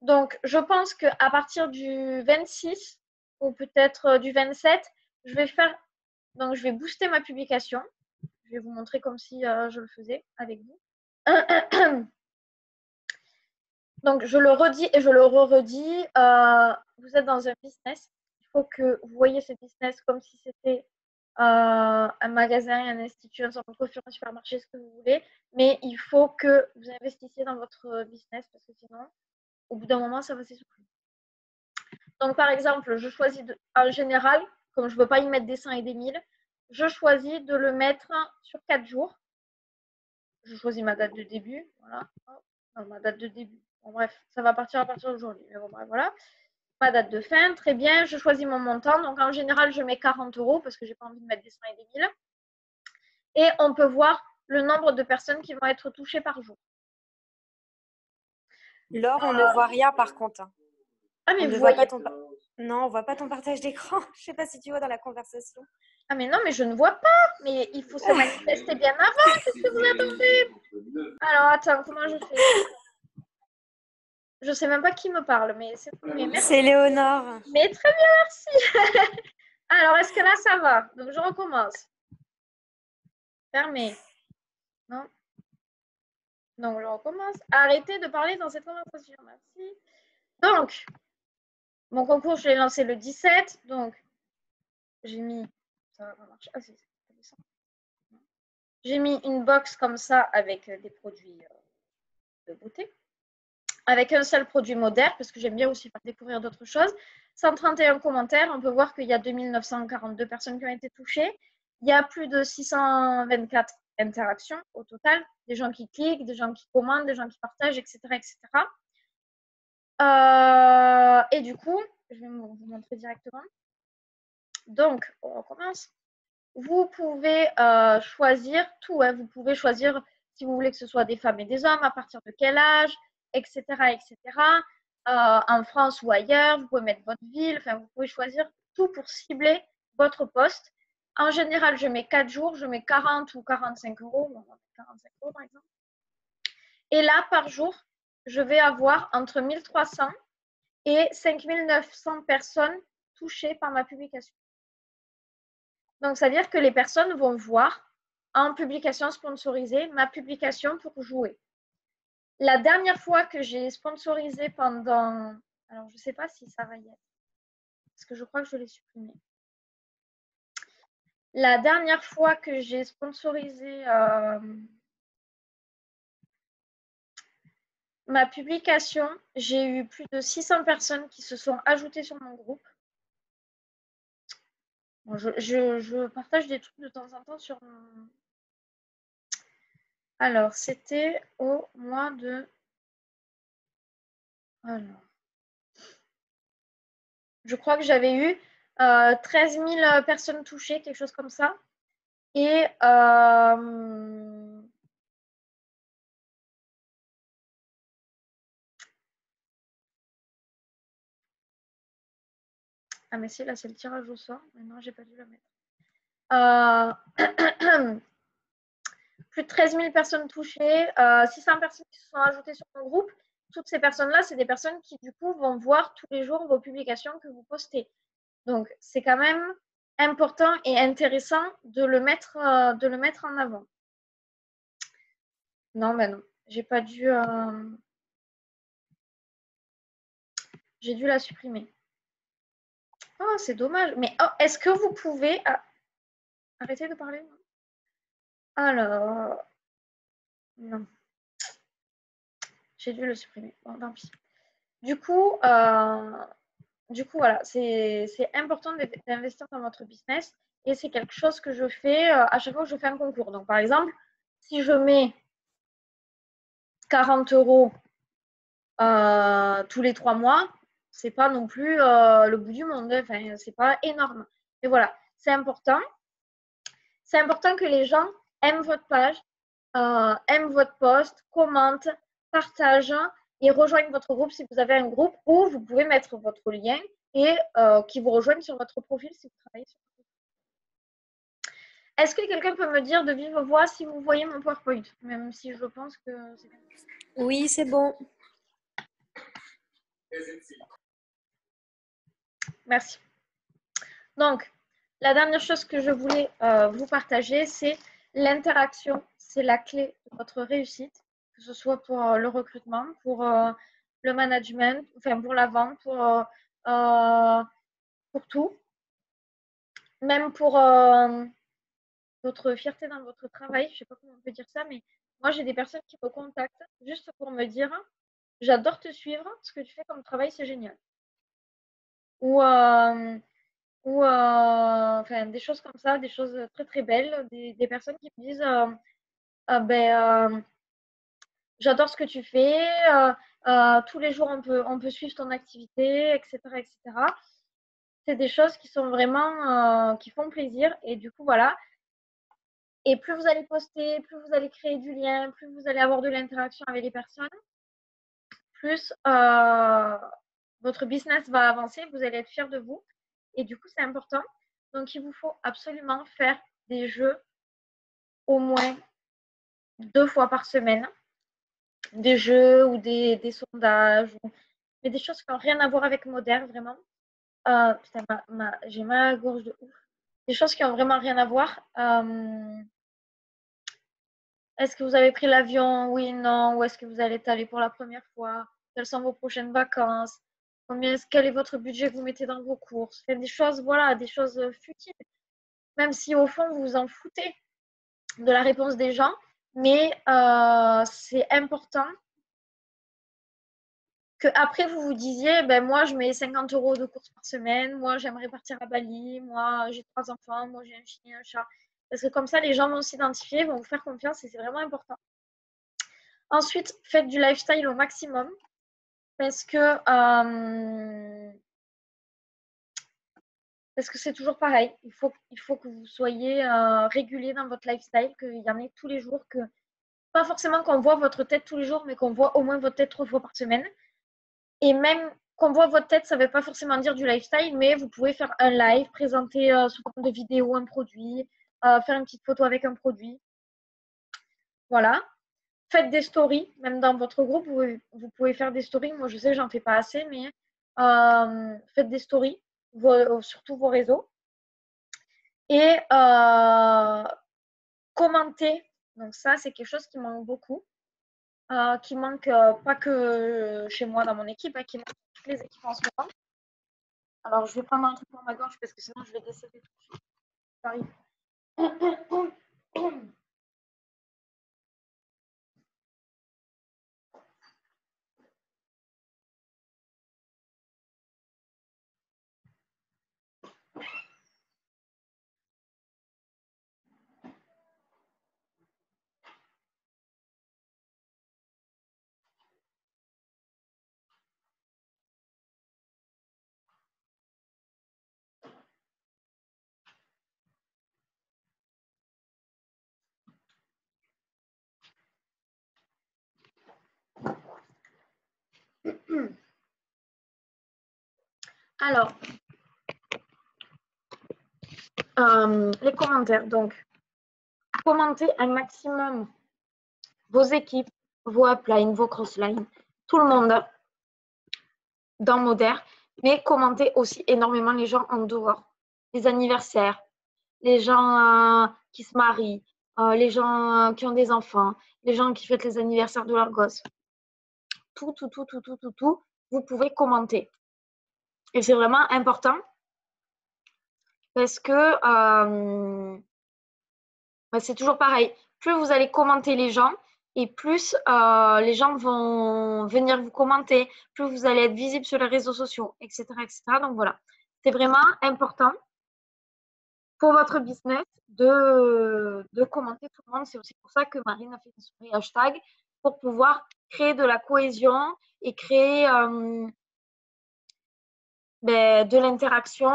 Donc, je pense qu'à partir du 26 ou peut-être du 27, je vais booster ma publication. Je vais vous montrer comme si je le faisais avec vous. Donc, je le redis et je le redis. Vous êtes dans un business. Il faut que vous voyez ce business comme si c'était un magasin, un institut, un centre de coiffure, un supermarché, ce que vous voulez. Mais il faut que vous investissiez dans votre business parce que sinon, au bout d'un moment, ça va s'essouffler. Donc, par exemple, je choisis en général, comme je ne veux pas y mettre des 100 et des 1000, je choisis de le mettre sur 4 jours. Je choisis ma date de début. Voilà. Non, ma date de début. Bon, bref, ça va partir à partir d'aujourd'hui. Mais bon, bref, voilà. Ma date de fin, très bien. Je choisis mon montant. Donc, en général, je mets 40 € parce que je n'ai pas envie de mettre des 100 et des 1000. Et on peut voir le nombre de personnes qui vont être touchées par jour. Laure, on ne voit rien par contre. Ah, mais on vous ne voyez voit pas Non, on voit pas ton partage d'écran. Je ne sais pas si tu vois dans la conversation. Ah, mais non, mais je ne vois pas. Mais il faut se manifester bien avant. Qu'est-ce que vous attendez? Alors, attends, comment je fais? Je ne sais même pas qui me parle, mais c'est Léonore. Mais très bien, merci. Alors, est-ce que là, ça va? Donc, je recommence. Fermé. Non. Donc, je recommence. Arrêtez de parler dans cette conversation. Merci. Donc, mon concours, je l'ai lancé le 17. Donc, j'ai mis... Ça va pas marcher. Ah, c'est ça. J'ai mis une box comme ça avec des produits de beauté, avec un seul produit moderne, parce que j'aime bien aussi faire découvrir d'autres choses. 131 commentaires, on peut voir qu'il y a 2942 personnes qui ont été touchées. Il y a plus de 624 interactions au total, des gens qui cliquent, des gens qui commentent, des gens qui partagent, etc. etc. Et du coup, je vais vous montrer directement. Donc, on recommence. Vous pouvez choisir tout. Hein. Vous pouvez choisir si vous voulez que ce soit des femmes et des hommes, à partir de quel âge, etc. etc. En France ou ailleurs, vous pouvez mettre votre ville. Enfin, vous pouvez choisir tout pour cibler votre poste. En général, je mets 4 jours, je mets 40 ou 45 euros. On va mettre 45 euros, par exemple. Et là, par jour, je vais avoir entre 1300 et 5900 personnes touchées par ma publication. Donc, ça veut dire que les personnes vont voir en publication sponsorisée ma publication pour jouer. La dernière fois que j'ai sponsorisé pendant… Alors, je ne sais pas si ça va y être, parce que je crois que je l'ai supprimé. La dernière fois que j'ai sponsorisé ma publication, j'ai eu plus de 600 personnes qui se sont ajoutées sur mon groupe. Bon, je partage des trucs de temps en temps sur mon… Alors, c'était au mois de… Alors, je crois que j'avais eu 13 000 personnes touchées, quelque chose comme ça. Et ah, mais si, là, c'est le tirage au sort. Mais non, j'ai pas dû la mettre. Plus de 13 000 personnes touchées, 600 personnes qui se sont ajoutées sur mon groupe. Toutes ces personnes-là, c'est des personnes qui, du coup, vont voir tous les jours vos publications que vous postez. Donc, c'est quand même important et intéressant de le mettre en avant. Non, mais non, j'ai pas dû… j'ai dû la supprimer. Oh, c'est dommage. Mais oh, est-ce que vous pouvez… arrêter de parler? Alors… Non. J'ai dû le supprimer. Bon, tant pis. Du coup, voilà, c'est important d'investir dans votre business et c'est quelque chose que je fais à chaque fois que je fais un concours. Donc, par exemple, si je mets 40 euros tous les 3 mois, c'est pas non plus le bout du monde. Enfin, c'est pas énorme. Mais voilà, c'est important. C'est important que les gens aiment votre page, aiment votre post, commentent, partagent et rejoignent votre groupe si vous avez un groupe, ou vous pouvez mettre votre lien et qui vous rejoignent sur votre profil si vous travaillez sur votre profil. Est-ce que quelqu'un peut me dire de vive voix si vous voyez mon PowerPoint, même si je pense que c'est… Oui, c'est bon. Merci. Donc, la dernière chose que je voulais vous partager, c'est l'interaction. C'est la clé de votre réussite, que ce soit pour le recrutement, pour le management, enfin pour la vente, pour tout. Même pour votre fierté dans votre travail. Je ne sais pas comment on peut dire ça, mais moi, j'ai des personnes qui me contactent juste pour me dire « J'adore te suivre, ce que tu fais comme travail, c'est génial. » Ou enfin, des choses comme ça, des choses très très belles, des personnes qui me disent j'adore ce que tu fais, tous les jours on peut suivre ton activité, etc. etc. C'est des choses qui sont vraiment qui font plaisir et du coup voilà. Et plus vous allez poster, plus vous allez créer du lien, plus vous allez avoir de l'interaction avec les personnes, plus votre business va avancer, vous allez être fier de vous. Et du coup, c'est important. Donc, il vous faut absolument faire des jeux au moins 2 fois par semaine. Des jeux ou des sondages, mais des choses qui n'ont rien à voir avec moderne, vraiment. Putain, j'ai mal à la gorge de ouf. Des choses qui n'ont vraiment rien à voir. Est-ce que vous avez pris l'avion? Oui, non. Où est-ce que vous allez aller pour la première fois? Quelles sont vos prochaines vacances? Quel est votre budget que vous mettez dans vos courses? Des choses, voilà, des choses futiles. Même si au fond, vous vous en foutez. de la réponse des gens, mais c'est important que après vous vous disiez, ben moi je mets 50 € de courses par semaine, moi j'aimerais partir à Bali, moi j'ai 3 enfants, moi j'ai un chien et un chat. Parce que comme ça, les gens vont s'identifier, vont vous faire confiance et c'est vraiment important. Ensuite, faites du lifestyle au maximum parce que c'est toujours pareil. Il faut que vous soyez régulier dans votre lifestyle, qu'il y en ait tous les jours, que pas forcément qu'on voit votre tête tous les jours, mais qu'on voit au moins votre tête 3 fois par semaine. Et même qu'on voit votre tête, ça ne veut pas forcément dire du lifestyle, mais vous pouvez faire un live, présenter sous forme de vidéo un produit, faire une petite photo avec un produit. Voilà. Faites des stories, même dans votre groupe, vous pouvez faire des stories. Moi, je sais, j'en fais pas assez, mais faites des stories, sur tous vos réseaux. Et commentez. Donc ça, c'est quelque chose qui manque beaucoup. Qui manque pas que chez moi dans mon équipe, qui manque toutes les équipes en ce moment. Alors, je vais prendre un truc pour ma gorge parce que sinon, je vais décéder tout de suite. Ça arrive. Alors, les commentaires. Donc, commentez un maximum vos équipes, vos uplines, vos crosslines, tout le monde dans Moder, mais commentez aussi énormément les gens en dehors, les anniversaires, les gens qui se marient, les gens qui ont des enfants, les gens qui fêtent les anniversaires de leurs gosses. Tout, vous pouvez commenter. Et c'est vraiment important parce que c'est toujours pareil. Plus vous allez commenter les gens et plus les gens vont venir vous commenter, plus vous allez être visible sur les réseaux sociaux, etc. etc. Donc voilà, c'est vraiment important pour votre business de commenter tout le monde. C'est aussi pour ça que Marine a fait une story hashtag pour pouvoir créer de la cohésion et créer de l'interaction,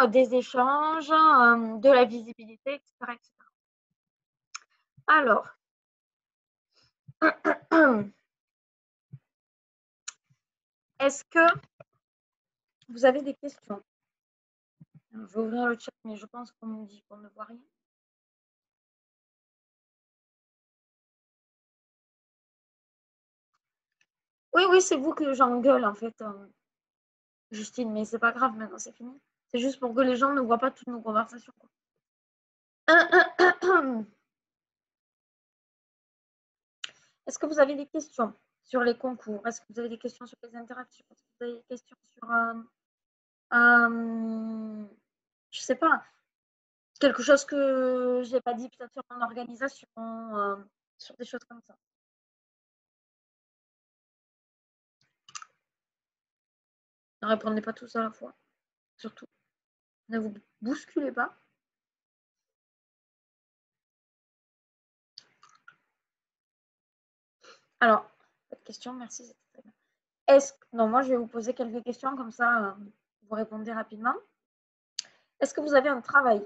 des échanges, de la visibilité, etc. etc. Alors, est-ce que vous avez des questions? Je vais ouvrir le chat, mais je pense qu'on me dit qu'on ne voit rien. Oui, oui, c'est vous que j'engueule en fait, Justine, mais c'est pas grave, maintenant c'est fini. C'est juste pour que les gens ne voient pas toutes nos conversations. Est-ce que vous avez des questions sur les concours? Est-ce que vous avez des questions sur les interactions? Est-ce que vous avez des questions sur, je sais pas, quelque chose que je n'ai pas dit peut-être sur mon organisation, sur des choses comme ça? Ne répondez pas tous à la fois, surtout. Ne vous bousculez pas. Alors, cette question, merci, c'était très bien. Non, moi, je vais vous poser quelques questions, comme ça, vous répondez rapidement. Est-ce que vous avez un travail?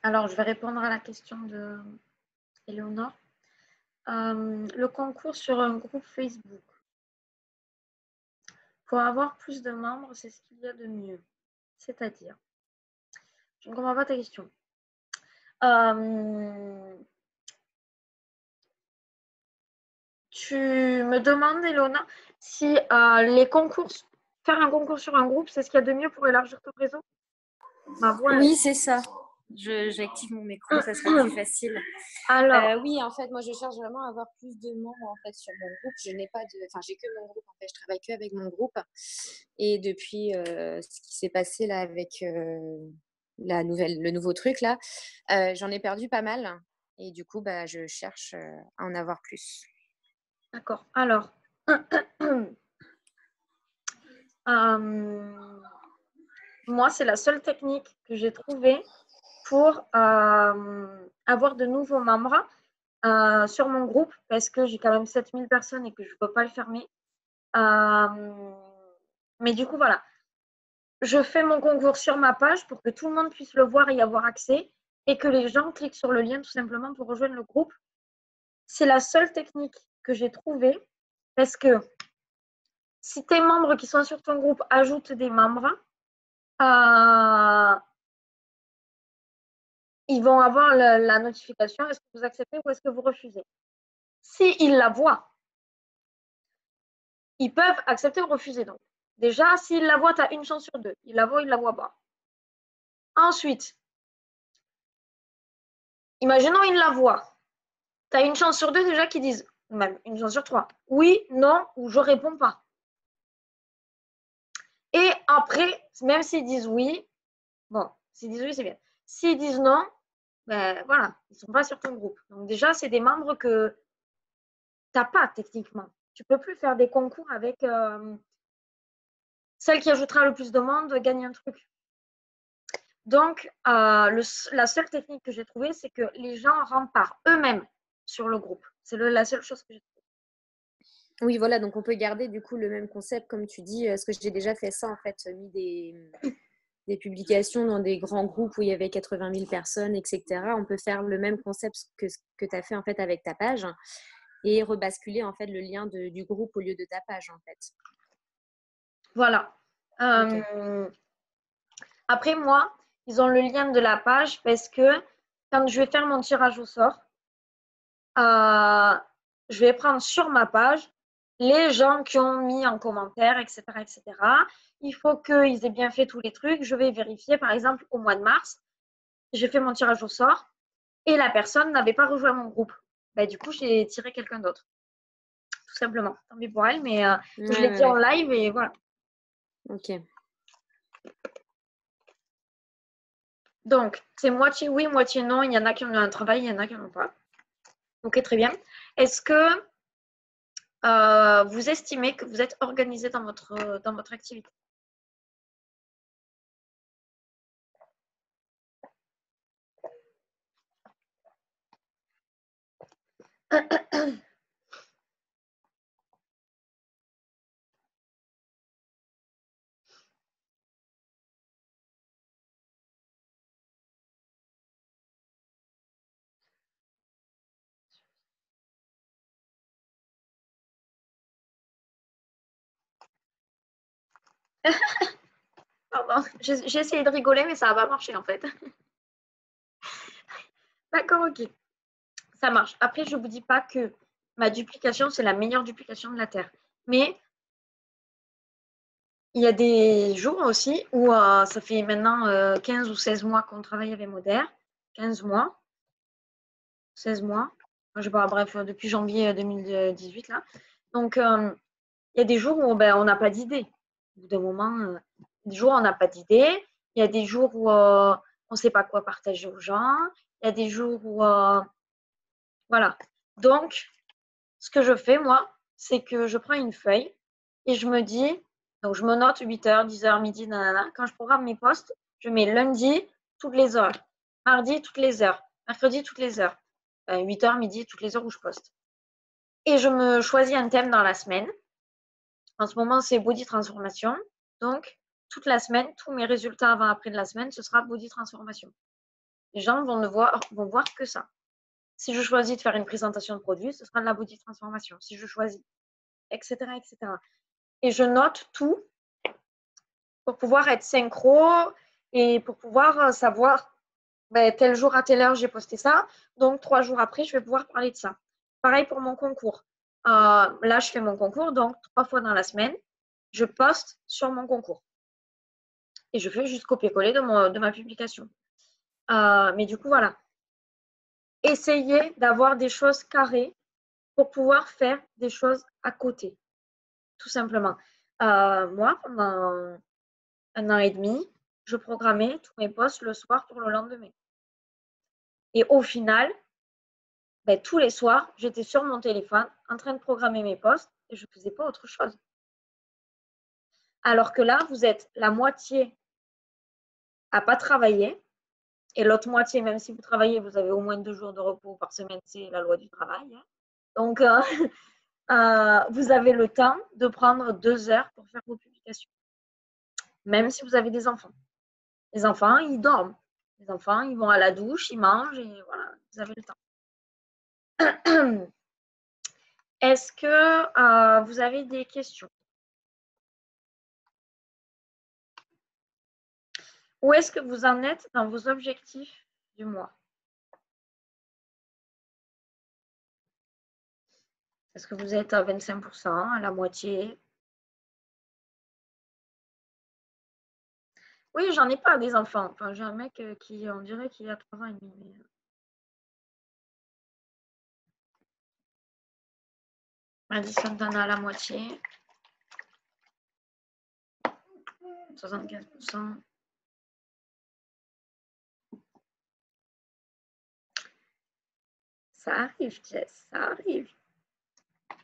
Alors, je vais répondre à la question de Éléonore. Le concours sur un groupe Facebook. Pour avoir plus de membres, c'est ce qu'il y a de mieux. C'est-à-dire, je ne comprends pas ta question. Tu me demandes, Elona, si les concours faire un concours sur un groupe, c'est ce qu'il y a de mieux pour élargir ton réseau? Ma voix. Oui, c'est ça. J'active mon micro, ça sera plus facile. Alors, Oui, en fait, moi, je cherche vraiment à avoir plus de membres en fait sur mon groupe. Je n'ai pas de, enfin, j'ai que mon groupe en fait. Je travaille que avec mon groupe. Et depuis ce qui s'est passé là avec le nouveau truc là, j'en ai perdu pas mal. Et du coup, bah, je cherche à en avoir plus. d'accord. Alors, moi, c'est la seule technique que j'ai trouvée pour avoir de nouveaux membres sur mon groupe parce que j'ai quand même 7000 personnes et que je ne peux pas le fermer. Mais du coup, voilà. Je fais mon concours sur ma page pour que tout le monde puisse le voir et y avoir accès et que les gens cliquent sur le lien tout simplement pour rejoindre le groupe. C'est la seule technique que j'ai trouvée parce que si tes membres qui sont sur ton groupe ajoutent des membres, ils vont avoir la notification. Est-ce que vous acceptez ou est-ce que vous refusez? S'ils la voient, ils peuvent accepter ou refuser. Donc, déjà, s'ils la voient, tu as une chance sur deux. Ils la voient, ils ne la voient pas. Ensuite, imaginons ils la voient. Tu as une chance sur deux déjà qu'ils disent, même une chance sur trois, oui, non, ou je réponds pas. Et après, même s'ils disent oui, bon, s'ils disent oui, c'est bien. S'ils disent non, ben voilà, ils ne sont pas sur ton groupe. Donc déjà, c'est des membres que tu n'as pas techniquement. Tu ne peux plus faire des concours avec celle qui ajoutera le plus de monde gagne un truc. Donc, la seule technique que j'ai trouvée, c'est que les gens rentrent par eux-mêmes sur le groupe. C'est la seule chose que j'ai trouvée. Oui, voilà, donc on peut garder du coup le même concept, comme tu dis, parce que j'ai déjà fait ça en fait, mis des publications dans des grands groupes où il y avait 80 000 personnes, etc. On peut faire le même concept que ce que tu as fait en fait avec ta page et rebasculer en fait le lien du groupe au lieu de ta page en fait. Voilà. Okay. Après, moi, ils ont le lien de la page parce que quand je vais faire mon tirage au sort, je vais prendre sur ma page les gens qui ont mis en commentaire, etc., etc. Il faut qu'ils aient bien fait tous les trucs. Je vais vérifier, par exemple, au mois de mars, j'ai fait mon tirage au sort et la personne n'avait pas rejoint mon groupe. Ben, du coup, j'ai tiré quelqu'un d'autre, tout simplement. Tant pis pour elle, mais je l'ai dit en live et voilà. Ok. Donc, c'est moitié oui, moitié non. Il y en a qui ont un travail, il y en a qui n'en ont pas. Ok, très bien. Est-ce que vous estimez que vous êtes organisé dans votre activité? Pardon, j'ai essayé de rigoler, mais ça n'a pas marché en fait. D'accord, ok. Ça marche. Après, je ne vous dis pas que ma duplication, c'est la meilleure duplication de la Terre. Mais il y a des jours aussi où ça fait maintenant 15 ou 16 mois qu'on travaille avec Moder. 15 mois, 16 mois. Je sais pas, bref, depuis janvier 2018 là. Donc, il y a des jours où on n'a pas d'idée. Au bout d'un moment, des jours où on n'a pas d'idée. Il y a des jours où on ne sait pas quoi partager aux gens. Il y a des jours où voilà. Donc, ce que je fais, moi, c'est que je prends une feuille et je me dis, donc je me note 8h, 10h, midi, nanana. Quand je programme mes posts, je mets lundi toutes les heures, mardi toutes les heures, mercredi toutes les heures, 8h, midi, toutes les heures où je poste. Et je me choisis un thème dans la semaine. En ce moment, c'est body transformation. Donc, toute la semaine, tous mes résultats avant-après de la semaine, ce sera body transformation. Les gens vont voir que ça. Si je choisis de faire une présentation de produit, ce sera de la body transformation. Si je choisis, etc., etc. Et je note tout pour pouvoir être synchro et pour pouvoir savoir tel jour à telle heure j'ai posté ça. Donc, 3 jours après, je vais pouvoir parler de ça. Pareil pour mon concours. Là, je fais mon concours, donc 3 fois dans la semaine. je poste sur mon concours. Et je fais juste copier-coller de ma publication. Mais du coup, voilà. Essayez d'avoir des choses carrées pour pouvoir faire des choses à côté, tout simplement. Moi, pendant 1 an et demi, je programmais tous mes posts le soir pour le lendemain. Et au final, tous les soirs, j'étais sur mon téléphone en train de programmer mes posts et je ne faisais pas autre chose. Alors que là, vous êtes la moitié à ne pas travailler et l'autre moitié, même si vous travaillez, vous avez au moins 2 jours de repos par semaine, c'est la loi du travail. Hein. Donc, vous avez le temps de prendre 2 heures pour faire vos publications, même si vous avez des enfants. Les enfants, ils dorment. Les enfants, ils vont à la douche, ils mangent et voilà, vous avez le temps. Est-ce que vous avez des questions? Où est-ce que vous en êtes dans vos objectifs du mois? Est-ce que vous êtes à 25%, à la moitié? Oui, j'en ai pas des enfants. Enfin, j'ai un mec qui, on dirait qu'il a 3 ans et demi. Mais... Madison t'en a à la moitié. 75%. Ça arrive, Jess, ça arrive.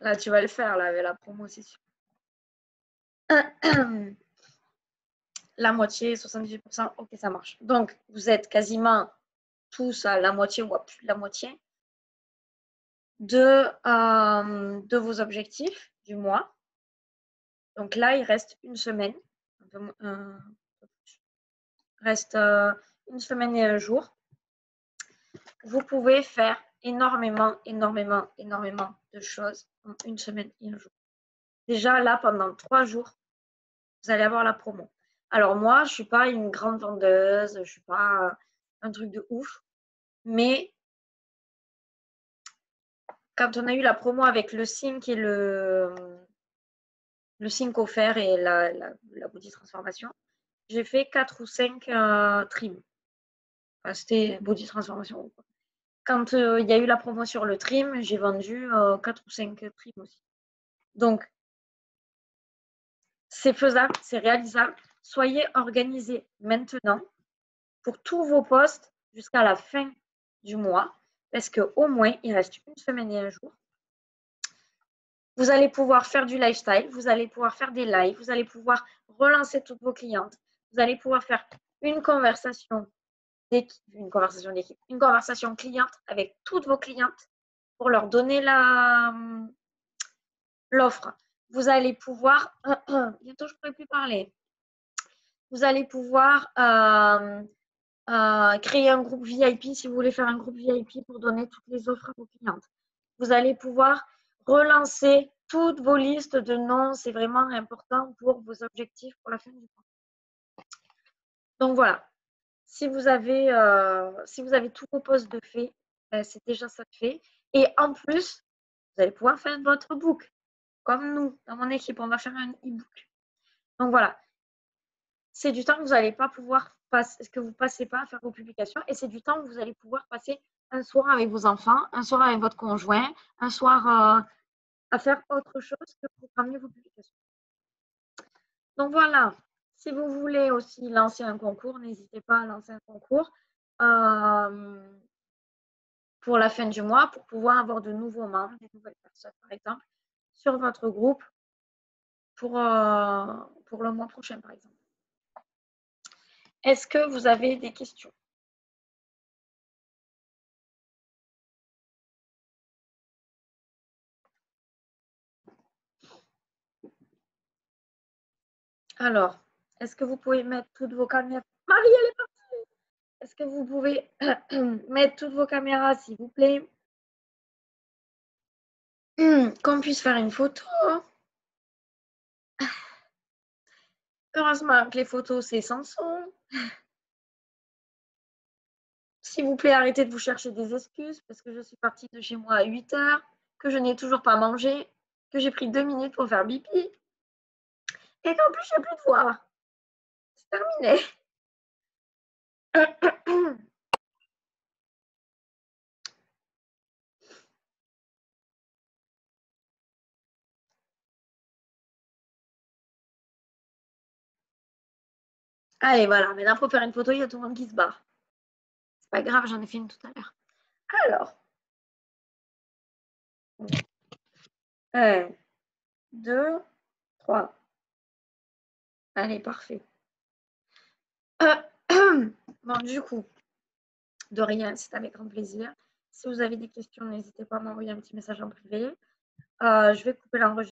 Là, tu vas le faire, là, avec la promo, c'est sûr. La moitié, 78%, ok, ça marche. Donc, vous êtes quasiment tous à la moitié ou à plus de la moitié de vos objectifs du mois. Donc là, il reste une semaine. Il reste une semaine et un jour. Vous pouvez faire énormément de choses en une semaine et un jour. Déjà, là, pendant 3 jours, vous allez avoir la promo. Alors moi, je ne suis pas une grande vendeuse, je ne suis pas un truc de ouf, mais quand on a eu la promo avec le Sync et le Sync offert et la body transformation, j'ai fait 4 ou 5 trims. Enfin, c'était body transformation. Quand il y a eu la promo sur le trim, j'ai vendu 4 ou 5 trims aussi. Donc, c'est faisable, c'est réalisable. Soyez organisés maintenant pour tous vos posts jusqu'à la fin du mois, parce qu'au moins, il reste une semaine et un jour. Vous allez pouvoir faire du lifestyle, vous allez pouvoir faire des lives, vous allez pouvoir relancer toutes vos clientes, vous allez pouvoir faire une conversation d'équipe, une conversation cliente avec toutes vos clientes pour leur donner l'offre. Vous allez pouvoir, bientôt je ne pourrai plus parler, vous allez pouvoir créer un groupe VIP si vous voulez faire un groupe VIP pour donner toutes les offres à vos clientes. Vous allez pouvoir relancer toutes vos listes de noms. C'est vraiment important pour vos objectifs pour la fin du mois. Donc voilà, si vous avez tous vos posts de fait, c'est déjà ça de fait. Et en plus, vous allez pouvoir faire votre book. Comme nous, dans mon équipe, on va faire un e-book. Donc voilà, c'est du temps que vous n'allez pas pouvoir passer, que vous ne passez pas à faire vos publications, et c'est du temps que vous allez pouvoir passer un soir avec vos enfants, un soir avec votre conjoint, un soir à faire autre chose que programmer vos publications. Donc voilà, si vous voulez aussi lancer un concours, n'hésitez pas à lancer un concours pour la fin du mois, pour pouvoir avoir de nouveaux membres, des nouvelles personnes, par exemple, sur votre groupe pour le mois prochain, par exemple. Est-ce que vous avez des questions? Alors, est-ce que vous pouvez mettre toutes vos caméras? Marie, elle est partie! Est-ce que vous pouvez mettre toutes vos caméras, s'il vous plaît? Qu'on puisse faire une photo. Heureusement que les photos, c'est sans son. S'il vous plaît, arrêtez de vous chercher des excuses parce que je suis partie de chez moi à 8 heures, que je n'ai toujours pas mangé, que j'ai pris 2 minutes pour faire pipi Et qu'en plus, je n'ai plus de voix. C'est terminé. Allez, voilà. Maintenant, il faut faire une photo. Il y a tout le monde qui se barre. C'est pas grave, j'en ai fait une tout à l'heure. Alors. 1, 2, 3. Allez, parfait. Bon, du coup, de rien, c'est avec grand plaisir. Si vous avez des questions, n'hésitez pas à m'envoyer un petit message en privé. Je vais couper l'enregistrement.